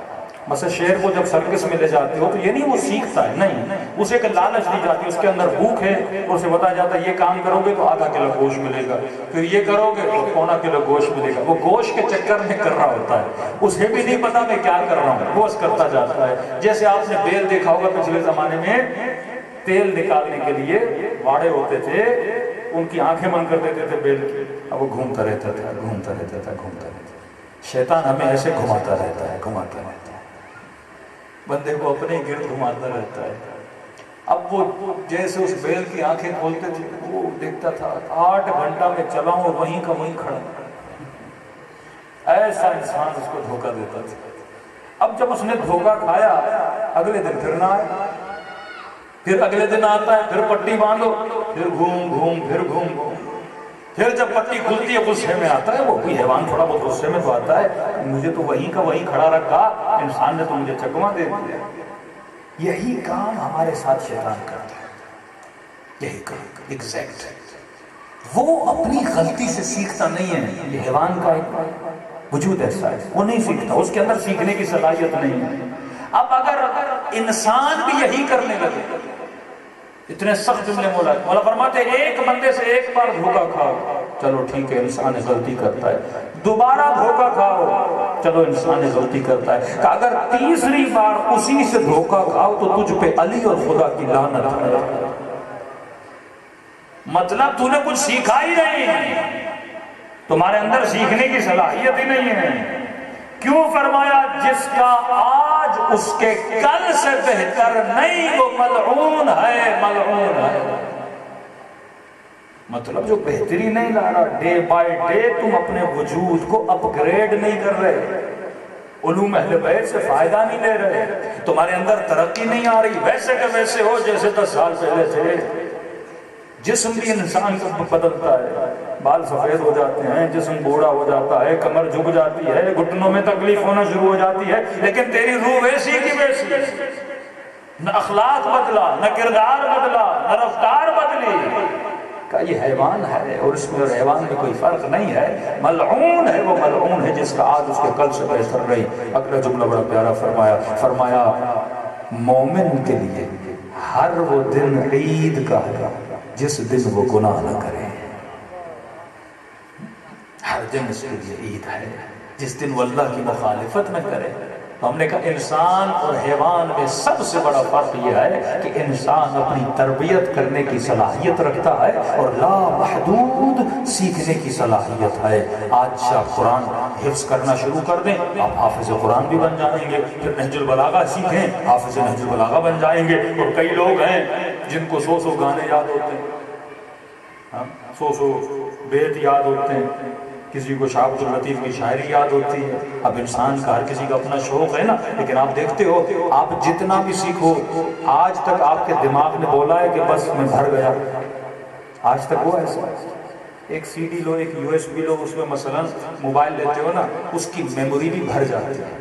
مثلا شیر کو جب سرکس میں لے جاتے ہو تو یہ نہیں وہ سیکھتا ہے، نہیں، اسے ایک لالچ دی جاتی ہے، اس کے اندر بھوک ہے اور اسے بتایا جاتا ہے یہ کام کرو گے تو آدھا کلو گوشت ملے گا، پھر یہ کرو گے تو 1.25 کلو گوشت ملے گا۔ وہ گوشت کے چکر میں کر رہا ہوتا ہے، اسے بھی نہیں پتا میں کیا کر رہا ہوں، گوشت کرتا جاتا ہے۔ جیسے آپ نے بیل دیکھا ہوگا پچھلے زمانے میں تیل نکالنے کے لیے واڑے ہوتے تھے، ان کی آنکھیں بند کر دیتے تھے بیل کی، اب وہ گھومتا رہتا تھا، گھومتا رہتا تھا، گھومتا رہتا تھا۔ شیطان ہمیں ایسے گھماتا رہتا ہے، گھماتا رہتا ہے، بندے کو اپنے گرد گھماتا رہتا ہے۔ اب وہ جیسے اس بیل کی آنکھیں کھولتے تھے وہ دیکھتا تھا 8 گھنٹہ میں چلا ہوں اور وہیں کا وہیں کھڑا، ایسا انسان اس کو دھوکہ دیتا تھا۔ اب جب اس نے دھوکہ کھایا اگلے دن پھر نہ آئے، پھر اگلے دن آتا ہے، پھر پٹی باندھو، پھر گھوم پھر گھوم، پھر جب پٹی کھلتی ہے غصے میں آتا ہے، وہ کوئی حیوان تھوڑا بہت غصے میں تو آتا ہے، مجھے تو وہیں کا وہیں کھڑا رکھا، انسان نے تو مجھے چکما دے دیا۔ یہی کام ہمارے ساتھ شیطان کرتا ہے، یہی کام ایگزیکٹ۔ وہ اپنی غلطی سے سیکھتا نہیں ہے، یہ حیوان کا وجود ایسا ہے، وہ نہیں سیکھتا، اس کے اندر سیکھنے کی صلاحیت نہیں ہے۔ اب اگر انسان بھی یہی کرنے لگے، اتنے سخت جملے مولا فرماتے ایک بندے سے ایک بار دھوکہ کھاؤ، چلو ٹھیک ہے انسان غلطی کرتا ہے، دوبارہ دھوکہ کھاؤ، چلو انسان غلطی کرتا ہے، کہ اگر تیسری بار اسی سے دھوکہ کھاؤ تو تجھ پہ علی اور خدا کی لعنت ہے۔ مطلب تو نے کچھ سیکھا ہی نہیں، تمہارے اندر سیکھنے کی صلاحیت ہی نہیں ہے. کیوں فرمایا جس کا آج اس کے کل سے بہتر نہیں وہ ملعون ہے، ملعون ہے. مطلب جو بہتری نہیں لا رہا، ڈے بائی ڈے تم اپنے وجود کو اپ گریڈ نہیں کر رہے، علوم اہل بیت سے فائدہ نہیں لے رہے، تمہارے اندر ترقی نہیں آ رہی، ویسے کہ ویسے ہو جیسے 10 سال پہلے تھے. جسم بھی انسان کو بدلتا ہے، بال سفید ہو جاتے ہیں، جسم بوڑھا ہو جاتا ہے، کمر جھک جاتی ہے، گھٹنوں میں تکلیف ہونا شروع ہو جاتی ہے، لیکن تیری روح ویسی کی ویسی. نہ اخلاق بدلا، نہ کردار بدلا، نہ رفتار بدلی. کہ یہ حیوان ہے اور اس میں اور حیوان میں کوئی فرق نہیں ہے. ملعون ہے وہ ملعون ہے جس کا آج اس کے کل سے بہتر رہی. اگلا جملہ بڑا پیارا فرمایا مومن کے لیے ہر وہ دن عید کا ہے جس دن وہ گناہ نہ کرے. ہر دن اس کے لیے عید ہے جس دن وہ اللہ کی مخالفت نہ کرے. تو ہم نے کہا انسان اور حیوان میں سب سے بڑا فرق یہ ہے کہ انسان اپنی تربیت کرنے کی صلاحیت رکھتا ہے اور لا محدود سیکھنے کی صلاحیت ہے. آج سے آپ قرآن حفظ کرنا شروع کر دیں، آپ حافظ قرآن بھی بن جائیں گے. پھر نہج البلاغہ سیکھیں، حافظ نہج البلاغہ بن جائیں گے. اور کئی لوگ ہیں جن کو 100 گانے یاد ہوتے ہیں، 100 بیت یاد ہوتے ہیں، کسی کو شاہ عبد اللطیف کی شاعری یاد ہوتی ہے. اب انسان کا ہر کسی کا اپنا شوق ہے نا، لیکن آپ دیکھتے ہو آپ جتنا بھی سیکھو، آج تک آپ کے دماغ نے بولا ہے کہ بس میں بھر گیا؟ آج تک وہ ایسا؟ ایک سی ڈی لو، ایک یو ایس بی لو، اس میں مثلا موبائل لیتے ہو نا، اس کی میموری بھی بھر جاتی ہے.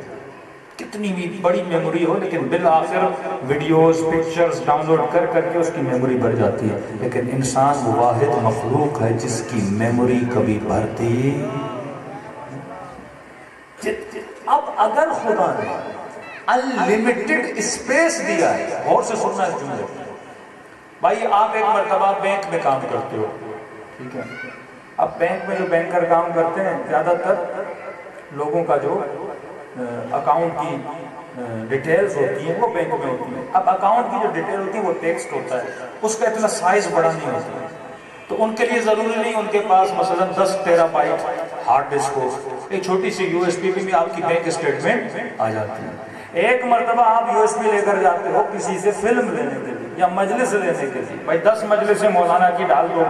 کتنی بھی بڑی میموری ہو لیکن بالآخر ویڈیوز پکچرز ڈاؤن لوڈ کر کے اس کی میموری بھر جاتی ہے. لیکن انسان واحد مخلوق ہے جس کی میموری کبھی بھرتی. اب اگر خدا نے انلیمیٹڈ اسپیس دیا ہے، غور سے سننا ہے جملے بھائی. آپ ایک مرتبہ بینک میں کام کرتے ہو، ٹھیک ہے؟ اب بینک میں جو بینکر کام کرتے ہیں زیادہ تر لوگوں کا جو اکاؤنٹ کی ڈیٹیلز ہوتی ہیں وہ بینک میں ہوتی ہیں. اب اکاؤنٹ کی جو ڈیٹیل ہوتی ہے وہ ٹیکسٹ ہوتا ہے، اس کا اتنا سائز بڑا نہیں ہوتا. تو ان کے لیے ضروری نہیں ان کے پاس مثلا 10 ٹیرا بائٹ ہارڈ ڈسک ہو، ایک چھوٹی سی یو ایس بی میں آپ کی بینک اسٹیٹمنٹ آ جاتی ہے. ایک مرتبہ آپ یو ایس بی لے کر جاتے ہو کسی سے فلم لینے کے لیے یا مجلس لینے کے لیے، بھائی 10 مجلس مولانا کی ڈال دو.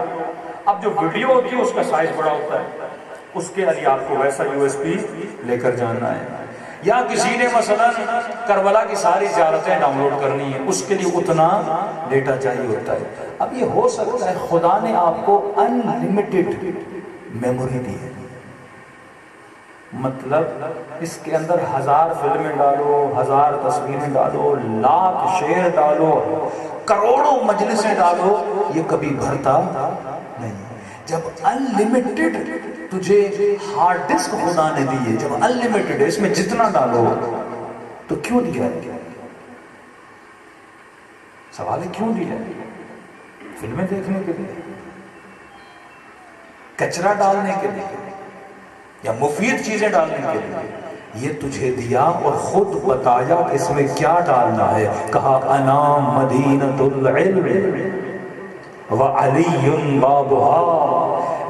اب جو ویڈیو ہوتی ہے اس کا سائز بڑا ہوتا ہے، اس کے لیے آپ کو ویسا یو ایس بی لے کر جانا ہے. یا کسی نے مثلا کربلا کی ساری زیارتیں ڈاؤن لوڈ کرنی ہے، اس کے لیے اتنا ڈیٹا چاہیے ہوتا ہے. اب یہ ہو سکتا ہے خدا نے آپ کو انلیمیٹڈ میموری دی ہے، مطلب اس کے اندر 1000 فلمیں ڈالو، 1000 تصویریں ڈالو، لاکھ شعر ڈالو، کروڑوں مجلسیں ڈالو، یہ کبھی بھرتا نہیں. جب انلیمیٹڈ تجھے ہارڈ ڈسک خدا نے دی ہے، جب انلیمیٹڈ اس میں جتنا ڈالو تو کیوں دیا ہے؟ سوال ہے کیوں دیا ہے؟ فلمیں دیکھنے کے لیے، کچرا ڈالنے کے لیے، یا مفید چیزیں ڈالنے کے لیے؟ یہ تجھے دیا اور خود بتایا اس میں کیا ڈالنا ہے. کہا انا مدینۃ العلم وعلی بابھا،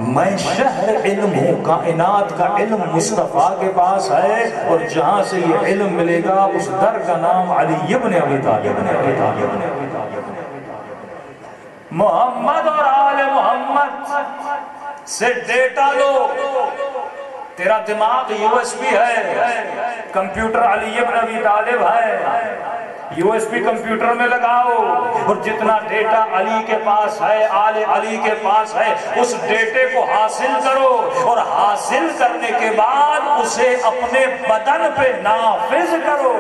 میں شہر علم ہوں، کائنات کا علم مصطفیٰ کے پاس ہے، اور جہاں سے یہ علم ملے گا اس در کا نام علی ابن ابی طالب. محمد اور آل محمد سے ڈیٹا لو. تیرا دماغ یو ایس بی ہے، کمپیوٹر علی ابن ابی طالب ہے، یو ایس بی کمپیوٹر میں لگاؤ اور جتنا ڈیٹا علی کے پاس ہے، آل علی کے پاس ہے، اس ڈیٹے کو حاصل کرو اور حاصل کرنے کے بعد اسے اپنے بدن پہ نافذ کرو،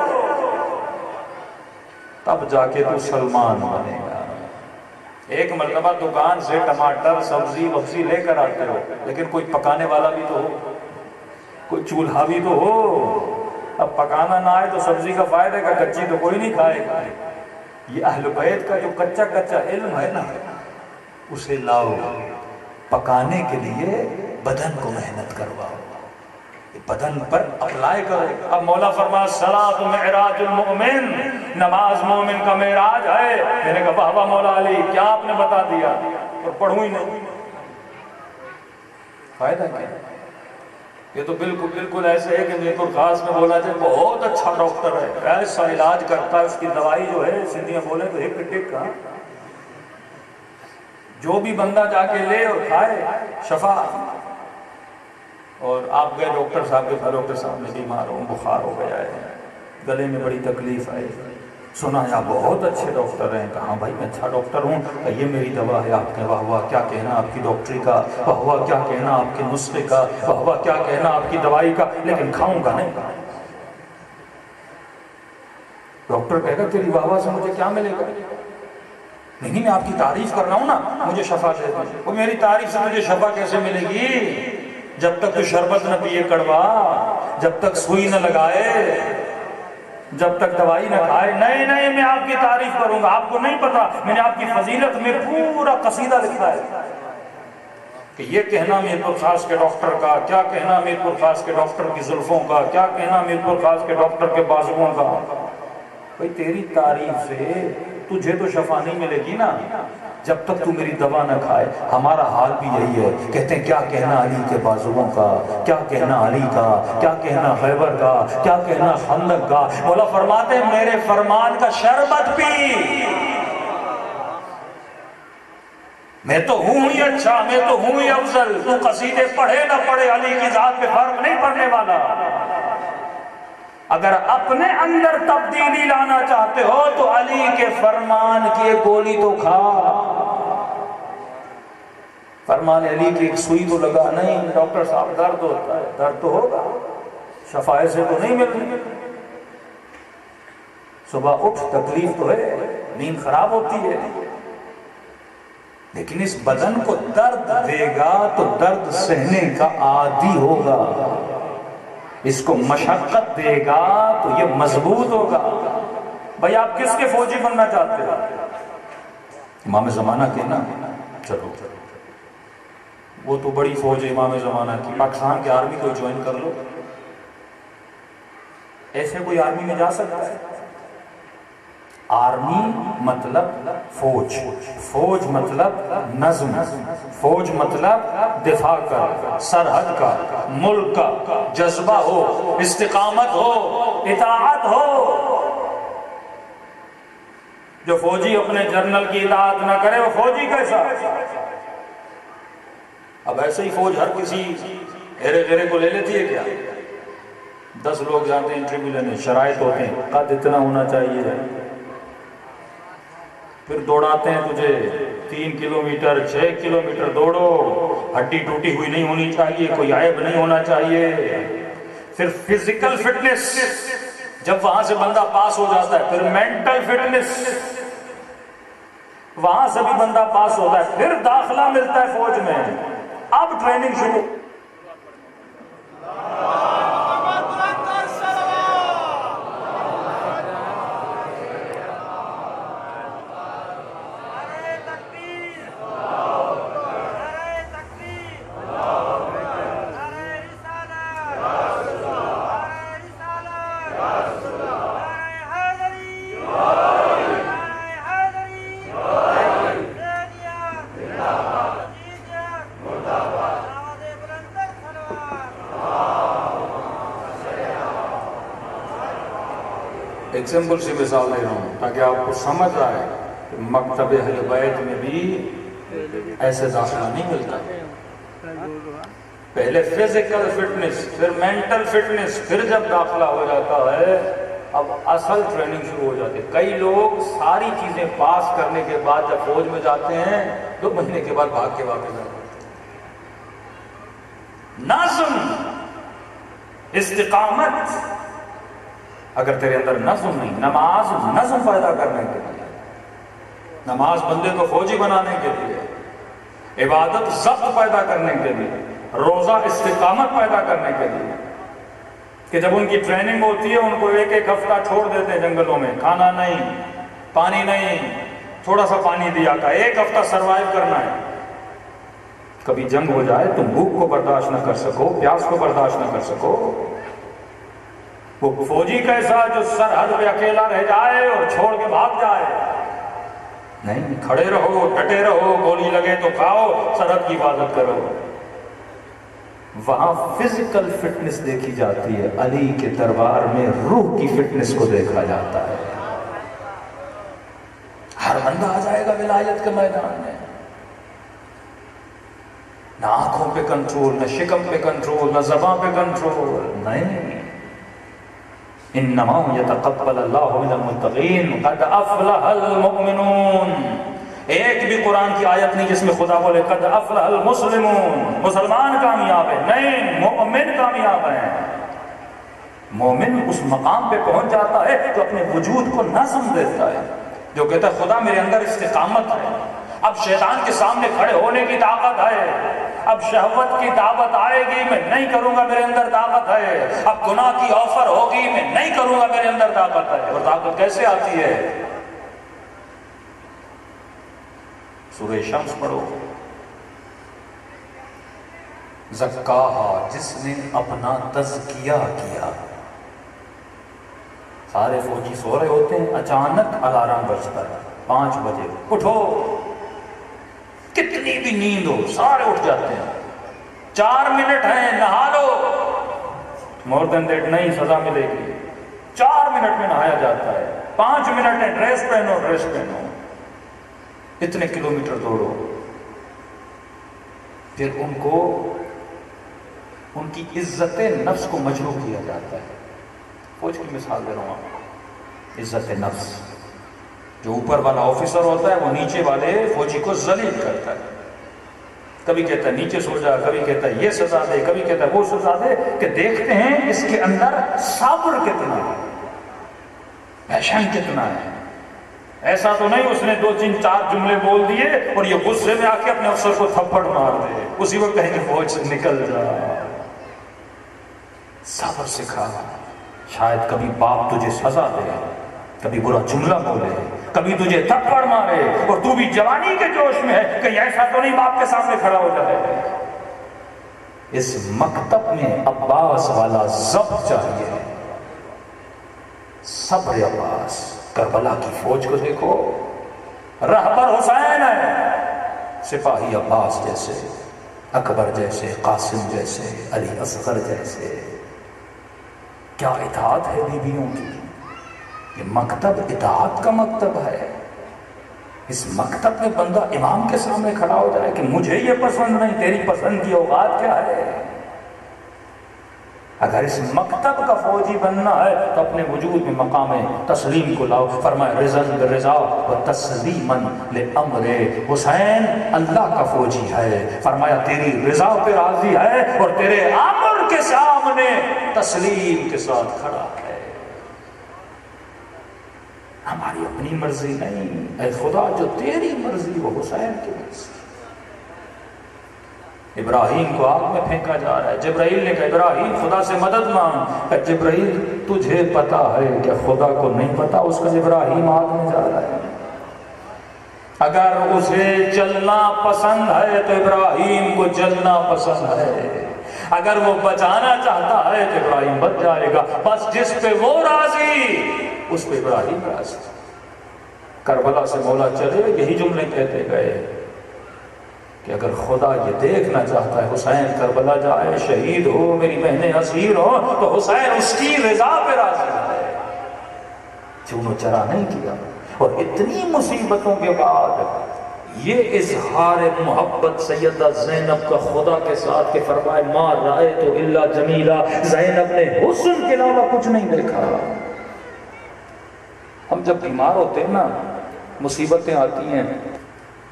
تب جا کے تو سلمان بنے گا. ایک مرتبہ دکان سے ٹماٹر سبزی وبزی لے کر آتے ہو، لیکن کوئی پکانے والا بھی تو ہو، کوئی چولہا بھی تو ہو. اب پکانا نہ آئے تو سبزی کا فائدہ ہے کہ کچی تو کوئی نہیں کھائے گا. یہ اہل بیت کا جو کچا علم ہے نا، اسے لاؤ، پکانے کے لیے بدن کو محنت کرواؤ، بدن پر اپلائی کرو. اب مولا فرما الصلاۃ معراج المؤمن، نماز مومن کا معراج ہے. میں نے کہا واہ واہ مولا علی، کیا آپ نے بتا دیا، اور پڑھوں ہی نہیں. فائدہ کیا؟ یہ تو بالکل ایسے ہے کہ میرپور خاص میں بولا جائے بہت اچھا ڈاکٹر ہے، ایسا علاج کرتا ہے، اس کی دوائی جو ہے سندھیاں بولے تو ایک ٹک کا جو بھی بندہ جا کے لے اور کھائے شفا۔ اور آپ گئے ڈاکٹر صاحب کے پاس، ڈاکٹر صاحب میں بیمار ہوں، بخار ہو گیا ہے، گلے میں بڑی تکلیف ہے، سنا ہے آپ بہت اچھے ڈاکٹر ہیں۔ کہا بھائی میں اچھا ڈاکٹر ہوں، یہ میری دوا ہے، آپ کے واہ واہ کیا کہنا آپ کی ڈاکٹری کا، واہ واہ کیا کہنا آپ کے نسخے کا، واہ واہ کیا کہنا آپ کی دوائی کا، لیکن کھاؤں گا نہیں۔ ڈاکٹر کہے گا تیری واہ واہ سے مجھے کیا ملے گا؟ نہیں میں آپ کی تعریف کر رہا ہوں نا، مجھے شفا دے دو۔ وہ میری تعریف سے مجھے شفا کیسے ملے گی؟ جب تک تو شربت نہ پیے کڑوا، جب تک سوئی نہ لگائے، جب تک دوائی نہ کھائے۔ نہیں میں آپ کی تعریف کروں گا، آپ کو نہیں پتا میں نے آپ کی فضیلت میں پورا قصیدہ لکھا ہے کہ یہ کہنا میرپور خاص کے ڈاکٹر کا، کیا کہنا میرپور خاص کے ڈاکٹر کی زلفوں کا، کیا کہنا میرپور خاص کے ڈاکٹر کے بازوؤں کا۔ بھئی تیری تعریف سے تجھے تو شفا نہیں ملے گی نا جب تک تو میری دوا نہ کھائے۔ ہمارا حال بھی یہی ہے، کہتے ہیں کیا کہنا علی کے بازوؤں کا، کیا کہنا علی کا، کیا کہنا خیبر کا، کیا کہنا خندق کا۔ مولا فرماتے ہیں میرے فرمان کا شربت پی، میں تو ہوں ہی اچھا، میں تو ہوں ہی افضل، تو قصیدے پڑھے نہ پڑھے علی کی ذات پہ فرق نہیں پڑنے والا۔ اگر اپنے اندر تبدیلی لانا چاہتے ہو تو علی کے فرمان کی ایک گولی تو کھا۔ فرمان علی کی ایک سوئی تو لگا، نہیں ڈاکٹر صاحب درد ہوتا ہے، درد تو ہوگا، شفا سے تو نہیں مل رہی، صبح اٹھ تکلیف تو ہے، نیند خراب ہوتی ہے، لیکن اس بدن کو درد دے گا تو درد سہنے کا عادی ہوگا، اس کو مشقت دے گا تو یہ مضبوط ہوگا۔ بھائی آپ کس کے فوجی بننا چاہتے ہو؟ امام زمانہ کے نا، چلو وہ تو بڑی فوج ہے امام زمانہ کی، پاکستان کے آرمی کو جوائن کر لو۔ ایسے کوئی آرمی میں جا سکتا ہے؟ آرمی مطلب فوج، فوج مطلب نظم، فوج مطلب دفاع کا، سرحد کا، ملک کا جذبہ ہو، استقامت ہو، اطاعت ہو۔ جو فوجی اپنے جنرل کی اطاعت نہ کرے وہ فوجی کیسا؟ اب ایسے ہی فوج ہر کسی ہیرے غیرے کو لے لیتی ہے کیا؟ 10 لوگ جاتے ہیں انٹرویو لینے، شرائط ہوتے ہیں، قد اتنا ہونا چاہیے، پھر دوڑاتے ہیں تجھے 3 کلومیٹر 6 کلومیٹر دوڑو، ہڈی ٹوٹی ہوئی نہیں ہونی چاہیے، کوئی عیب نہیں ہونا چاہیے۔ پھر فزیکل فٹنس، جب وہاں سے بندہ پاس ہو جاتا ہے، پھر مینٹل فٹنس، وہاں سے بھی بندہ پاس ہوتا ہے، پھر داخلہ ملتا ہے فوج میں، اب ٹریننگ شروع۔ ایک سمپل سی مثال دے رہا ہوں تاکہ آپ کو سمجھ آئے کہ مکتب اہل بیت میں بھی ایسے داخلہ نہیں ملتا۔ پہلے فزیکل فٹنس، پھر مینٹل فٹنس، پھر جب داخلہ ہو جاتا ہے اب اصل ٹریننگ شروع ہو جاتی ہے۔ کئی لوگ ساری چیزیں پاس کرنے کے بعد جب فوج میں جاتے ہیں 2 مہینے کے بعد بھاگ کے واپس آتے ہیں۔ نظم، استقامت، اگر تیرے اندر نظم نہیں، نماز نظم پیدا کرنے کے لیے، نماز بندے کو فوجی بنانے کے لیے، عبادت ضبط پیدا کرنے کے لیے، روزہ استقامت پیدا کرنے کے لیے، کہ جب ان کی ٹریننگ ہوتی ہے ان کو 1 ہفتہ چھوڑ دیتے ہیں جنگلوں میں، کھانا نہیں، پانی نہیں، تھوڑا سا پانی دیا کا، 1 ہفتہ سروائیو کرنا ہے۔ کبھی جنگ ہو جائے تم بھوک کو برداشت نہ کر سکو، پیاس کو برداشت نہ کر سکو۔ وہ فوجی کیسا جو سرحد پہ اکیلا رہ جائے اور چھوڑ کے بھاگ جائے؟ نہیں، کھڑے رہو، ڈٹے رہو، گولی لگے تو کھاؤ، سرحد کی حفاظت کرو۔ وہاں فزیکل فٹنس دیکھی جاتی ہے، علی کے دربار میں روح کی فٹنس کو دیکھا جاتا ہے۔ ہر بندہ آ جائے گا ولایت کے میدان میں، نہ آنکھوں پہ کنٹرول، نہ شکم پہ کنٹرول، نہ زبان پہ کنٹرول، نہیں۔ انما یتقبل اللہ من المتقین قد افلح المؤمنون۔ ایک بھی قرآن کی آیت نہیں جس میں خدا بولے قد افلح المسلمون، مسلمان کامیاب ہے، نہیں، مومن کامیاب ہے۔ مومن اس مقام پہ پہنچ جاتا ہے تو اپنے وجود کو نظم دیتا ہے، جو کہتا ہے خدا میرے اندر استقامت ہے، اب شیطان کے سامنے کھڑے ہونے کی طاقت ہے، اب شہوت کی دعوت آئے گی میں نہیں کروں گا، میرے اندر طاقت ہے، اب گناہ کی آفر ہوگی میں نہیں کروں گا، میرے اندر طاقت ہے۔ اور طاقت کیسے آتی ہے؟ سورہ شمس پڑھو، زکاہا، جس نے اپنا تزکیہ کیا۔ سارے فوجی سو رہے ہوتے ہیں، اچانک الارم بجتا ہے 5 بجے، اٹھو، کتنی بھی نیند ہو سارے اٹھ جاتے ہیں، 4 منٹ ہیں نہا لو، مور دین دیٹ نہیں، سزا ملے گی، 4 منٹ میں نہایا جاتا ہے، 5 منٹ ہے ڈریس پہنو، ڈریس پہنو، اتنے کلومیٹر دوڑو۔ پھر ان کو ان کی عزت نفس کو مجروح کیا جاتا ہے۔ فوج کی مثال دے رہا ہوں آپ کو، عزت نفس، جو اوپر والا آفیسر ہوتا ہے وہ نیچے والے فوجی کو ذلیل کرتا ہے، کبھی کہتا ہے نیچے سو جا، کبھی کہتا ہے یہ سزا دے، کبھی کہتا ہے وہ سزا دے، کہ دیکھتے ہیں اس کے اندر صبر کتنا ہے، پیشن کتنا ہے۔ ایسا تو نہیں اس نے 2-4 جملے بول دیے اور یہ غصے میں آ کے اپنے افسر کو تھپڑ مار دے، اسی وقت کہیں کہ فوج سے نکل جا۔ صبر سکھا، شاید کبھی باپ تجھے سزا دے، کبھی برا جملہ بولے، کبھی تجھے تھپڑ مارے، اور تو بھی جوانی کے جوش میں ہے، کہیں ایسا تو نہیں باپ کے سامنے کھڑا ہو جائے۔ اس مکتب میں عباس والا ضبط چاہیے، صبر عباس۔ کربلا کی فوج کو دیکھو، رہبر حسین ہے، سپاہی عباس جیسے، اکبر جیسے، قاسم جیسے، علی اصغر جیسے۔ کیا اطاعت ہے بیویوں کی، یہ مکتب اطاعت کا مکتب ہے۔ اس مکتب میں بندہ امام کے سامنے کھڑا ہو جائے کہ مجھے یہ پسند نہیں، تیری پسند کی اوقات کیا ہے؟ اگر اس مکتب کا فوجی بننا ہے تو اپنے وجود میں مقام تسلیم کو لاؤ۔ فرمایا رضا رضا و تسلیماً لامر حسین، اللہ کا فوجی ہے، فرمایا تیری رضا پہ راضی ہے اور تیرے امر کے سامنے تسلیم کے ساتھ کھڑا ہے۔ ہماری اپنی مرضی نہیں، اے خدا جو تیری مرضی وہ حسین کی مرضی۔ ابراہیم کو آگ میں پھینکا جا رہا ہے، جبرائیل نے کہا ابراہیم خدا سے مدد مانگ، کہ جبرائیل تجھے پتا ہے کہ خدا کو نہیں پتا اس کا ابراہیم آگ میں جا رہا ہے۔ اگر اسے چلنا پسند ہے تو ابراہیم کو جلنا پسند ہے، اگر وہ بچانا چاہتا ہے تو ابراہیم بچ جائے گا، بس جس پہ وہ راضی اس پہ ابراہیم راضی۔ کربلا سے مولا چلے یہی جملے کہتے گئے کہ اگر خدا یہ دیکھنا چاہتا ہے حسین کربلا جائے، شہید ہو، میری بہنیں اسیر ہو، تو حسین اس کی رضا پہ راضی ہے، چونو چرا نہیں کیا۔ اور اتنی مصیبتوں کے بعد یہ اظہار محبت سیدہ زینب کا خدا کے ساتھ کہ فرمائے ما رأیت الا جمیلا، زینب نے حسن کے علاوہ کچھ نہیں دیکھا۔ ہم جب بیمار ہوتے ہیں نا، مصیبتیں آتی ہیں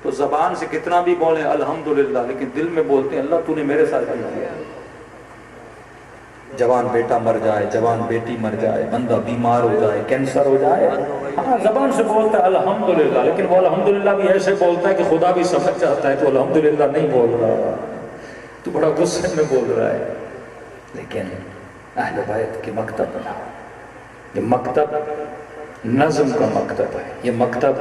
تو زبان سے کتنا بھی بولیں الحمدللہ، لیکن دل میں بولتے ہیں اللہ تو نے میرے ساتھ کیا۔ جوان بیٹا مر جائے، جوان بیٹی مر جائے، بندہ بیمار ہو جائے، کینسر ہو جائے، ہاں زبان سے بولتا ہے الحمدللہ، لیکن وہ الحمدللہ بھی ایسے بولتا ہے کہ خدا بھی سمجھ چاہتا ہے تو الحمدللہ نہیں بول رہا، تو بڑا غصے میں بول رہا ہے۔ لیکن اہل بیت کے مکتب بنا، یہ مکتب نظم کا مکتب ہے، یہ مکتب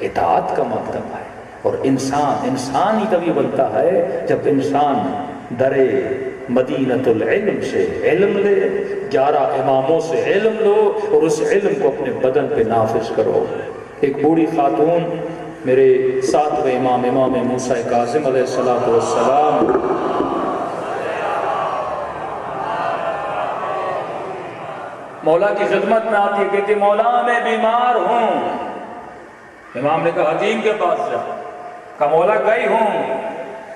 اطاعت کا مکتب ہے۔ اور انسان ہی تبھی بنتا ہے جب انسان درے مدینۃ العلم سے علم لے، 11 اماموں سے علم لو اور اس علم کو اپنے بدن پہ نافذ کرو۔ ایک بوڑھی خاتون میرے 7ویں امام موسیٰ کاظم علیہ السلام مولا کی خدمت میں آتی ہے، کہتی مولا میں بیمار ہوں۔ امام نے کہا حکیم کے پاس جا، کہا مولا گئی ہوں،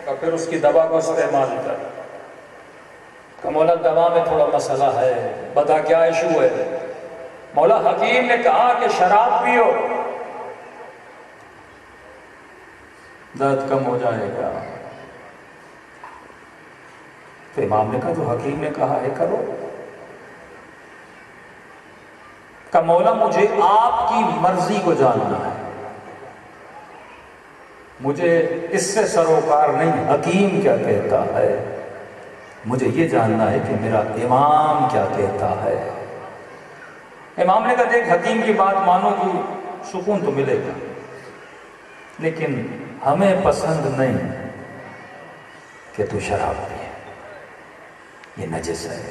کہا پھر اس کی دوا کو استعمال کر، کہا مولا دوا میں تھوڑا مسئلہ ہے، بتا کیا ایشو ہے؟ مولا حکیم نے کہا کہ شراب پیو، درد کم ہو جائے گا۔ تو امام نے کہا جو حکیم نے کہا ہے کرو۔ کہ مولا مجھے آپ کی مرضی کو جاننا ہے، مجھے اس سے سروکار نہیں حکیم کیا کہتا ہے، مجھے یہ جاننا ہے کہ میرا امام کیا کہتا ہے۔ امام نے کہا دیکھ حکیم کی بات مانو گی سکون تو ملے گا، لیکن ہمیں پسند نہیں کہ تو شراب پیے، یہ نجس ہے،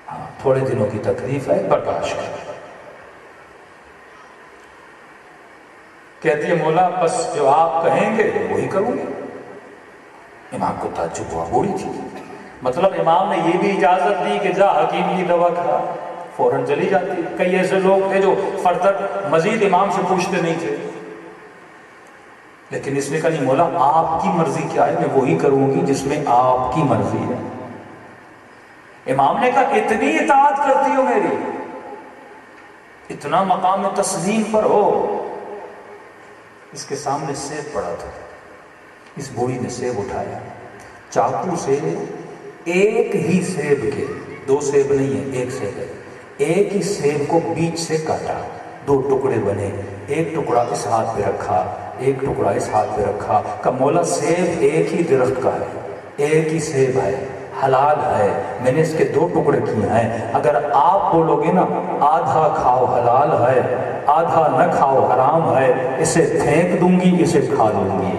ہاں تھوڑے دنوں کی تکلیف ہے، برداشت کر۔ کہتی ہے مولا بس جو آپ کہیں گے وہی کروں گے۔ امام کو تعجب ہوا، بوڑھی تھی، مطلب امام نے یہ بھی اجازت دی کہ جا حکیم کی دوا کھا، فوراً چلی جاتی۔ کئی ایسے لوگ تھے جو فردر مزید امام سے پوچھتے نہیں تھے، لیکن اس نے کہا نہیں مولا آپ کی مرضی کیا ہے، میں وہی کروں گی جس میں آپ کی مرضی ہے۔ امام نے کہا اتنی اطاعت کرتی ہو میری، اتنا مقام تسلیم پر ہو۔ اس کے سامنے سیب پڑا تھا، اس بوڑھی نے سیب اٹھایا، چاقو سے ایک ہی سیب کے، دو سیب نہیں ہے ایک سیب ہے، ایک ہی سیب کو بیچ سے کاٹا، دو ٹکڑے بنے، ایک ٹکڑا اس ہاتھ پہ رکھا، ایک ٹکڑا اس ہاتھ پہ رکھا، کہ مولا سیب ایک ہی درخت کا ہے، ایک ہی سیب ہے، حلال ہے، میں نے اس کے دو ٹکڑے کیے ہیں، اگر آپ بولو گے نا آدھا کھاؤ حلال ہے، آدھا نہ کھاؤ حرام ہے، اسے پھینک دوں گی، اسے کھا لوں گی،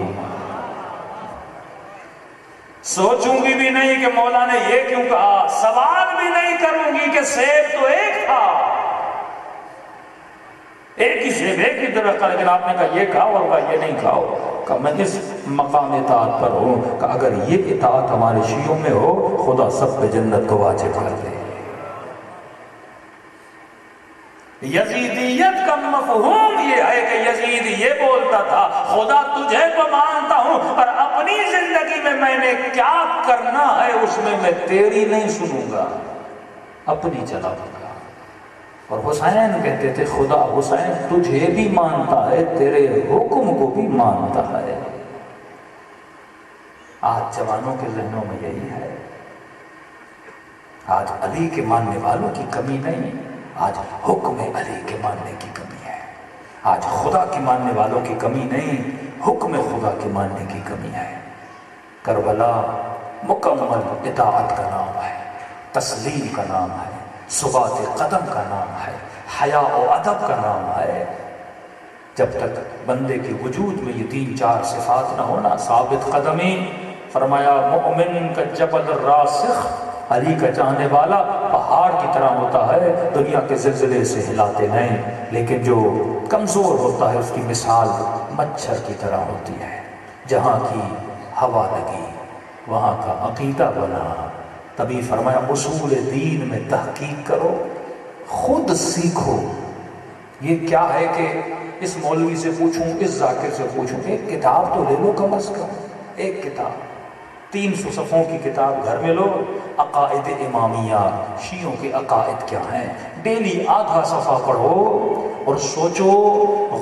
سوچوں گی بھی نہیں کہ مولا نے یہ کیوں کہا، سوال بھی نہیں کروں گی کہ سیب تو ایک تھا، ایک ہی سیب ایک ہی درخت، لیکن آپ نے کہا یہ کھاؤ اور کہا یہ نہیں کھاؤ، کہ میں اس مقام اطاعت پر ہوں کہ اگر یہ اطاعت ہمارے شیعوں میں ہو خدا سب پہ جنت کو واجب کر دے۔ یزیدیت کا مفہوم یہ ہے کہ یزید یہ بولتا تھا خدا تجھے تو مانتا ہوں پر اپنی زندگی میں نے کیا کرنا ہے اس میں تیری نہیں سنوں گا، اپنی چلاؤں گا۔ اور حسین کہتے تھے خدا حسین تجھے بھی مانتا ہے، تیرے حکم کو بھی مانتا ہے۔ آج جوانوں کے ذہنوں میں یہی ہے، آج علی کے ماننے والوں کی کمی نہیں، آج حکم علی کے ماننے کی کمی ہے، آج خدا کے ماننے والوں کی کمی نہیں، حکم خدا کے ماننے کی کمی ہے۔ کربلا مکمل اطاعت کا نام ہے، تسلیم کا نام ہے، ثبات قدم کا نام ہے، حیا و ادب کا نام ہے۔ جب تک بندے کے وجود میں یہ تین چار صفات نہ ہونا، ثابت قدمی، فرمایا مؤمن کا جبل راسخ، علی کا چاہنے والا پہاڑ کی طرح ہوتا ہے، دنیا کے زلزلے سے ہلاتے نہیں، لیکن جو کمزور ہوتا ہے اس کی مثال مچھر کی طرح ہوتی ہے، جہاں کی ہوا لگی وہاں کا عقیدہ بنا۔ تبھی فرمایا اصول دین میں تحقیق کرو، خود سیکھو۔ یہ کیا ہے کہ اس مولوی سے پوچھوں، اس ذاکر سے پوچھوں، ایک کتاب تو لے لو کم از کم، ایک کتاب 300 صفحوں کی کتاب گھر میں لو، عقائد امامیہ، شیعوں کے عقائد کیا ہیں، ڈیلی آدھا صفحہ پڑھو اور سوچو،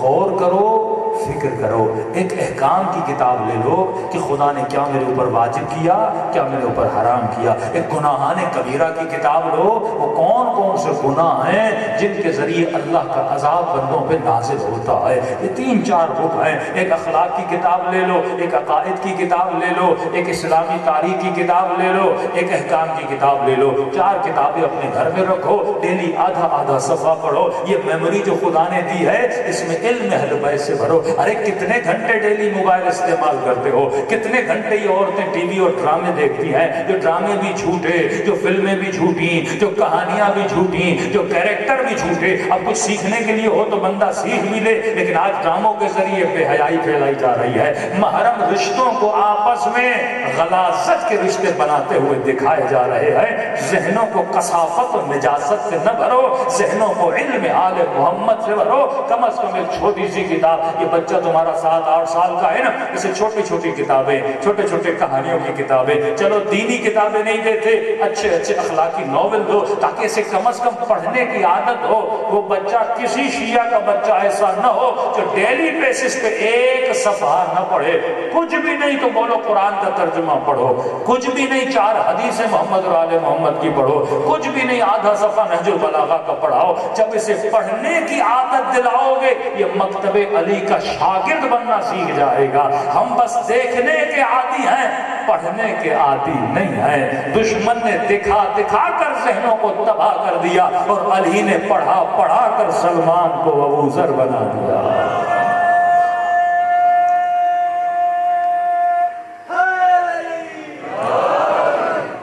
غور کرو، فکر کرو۔ ایک احکام کی کتاب لے لو کہ خدا نے کیا میرے اوپر واجب کیا، کیا میرے اوپر حرام کیا۔ ایک گناہان کبیرہ کی کتاب لو، وہ کون کون سے گناہ ہیں جن کے ذریعے اللہ کا عذاب بندوں پہ نازل ہوتا ہے۔ یہ 3-4 بک ہیں، ایک اخلاق کی کتاب لے لو، ایک عقائد کی کتاب لے لو، ایک اسلامی تاریخ کی کتاب لے لو، ایک احکام کی کتاب لے لو۔ 4 کتابیں اپنے گھر میں رکھو، ڈیلی آدھا آدھا صفحہ پڑھو۔ یہ میموری جو خدا نے دی ہے اس میں علم اہل بیت سے بھرو۔ ارے کتنے گھنٹے ڈیلی موبائل استعمال کرتے ہو، کتنے گھنٹے یہ عورتیں ٹی وی اور ڈرامے دیکھتی ہیں، جو ڈرامے بھی جھوٹے، جو فلمیں بھی جھوٹی، جو کہانیاں بھی جھوٹی، جو کیریکٹر بھی جھوٹے۔ اب کچھ سیکھنے کے لیے ہو تو بندہ سیکھ بھی لے، لیکن آج ڈراموں کے ذریعے بے حیائی پھیلائی جا رہی ہے۔ محرم رشتوں کو آپس میں غلاظت کے رشتے بناتے ہوئے دکھائے جا رہے ہیں۔ ذہنوں کو کثافت اور نجاست سے نہ بھرو، ذہنوں کو علم آل محمد سے بھرو۔ کم از کم ایک چھوٹی سی کتاب، یہ بچہ تمہارا 7-8 سال کا ہے نا، اسے چھوٹی چھوٹی کتابیں، چھوٹے چھوٹے کہانیوں کی کتابیں، چلو دینی کتابیں نہیں دیتے، اچھے اچھے اخلاقی ناول دو تاکہ اسے کم از کم پڑھنے کی عادت ہو۔ وہ بچہ کسی شیعہ کا بچہ ایسا نہ ہو جو ڈیلی بیسس پہ ایک صفحہ نہ پڑھے، کچھ بھی نہیں تو بولو قرآن کا ترجمہ پڑھو، کچھ بھی نہیں 4 حدیث محمد اور آل محمد کی پڑھو، کچھ بھی نہیں آدھا صفحہ نہج البلاغہ کا پڑھاؤ۔ جب اسے پڑھنے کی عادت دلاؤ گے یہ مکتب علی کا شاگرد بننا سیکھ جائے گا۔ ہم بس دیکھنے کے عادی ہیں، پڑھنے کے عادی نہیں ہیں۔ دشمن نے دکھا دکھا کر ذہنوں کو تباہ کر دیا، اور علی نے پڑھا پڑھا کر سلمان کو ابو ذر بنا دیا۔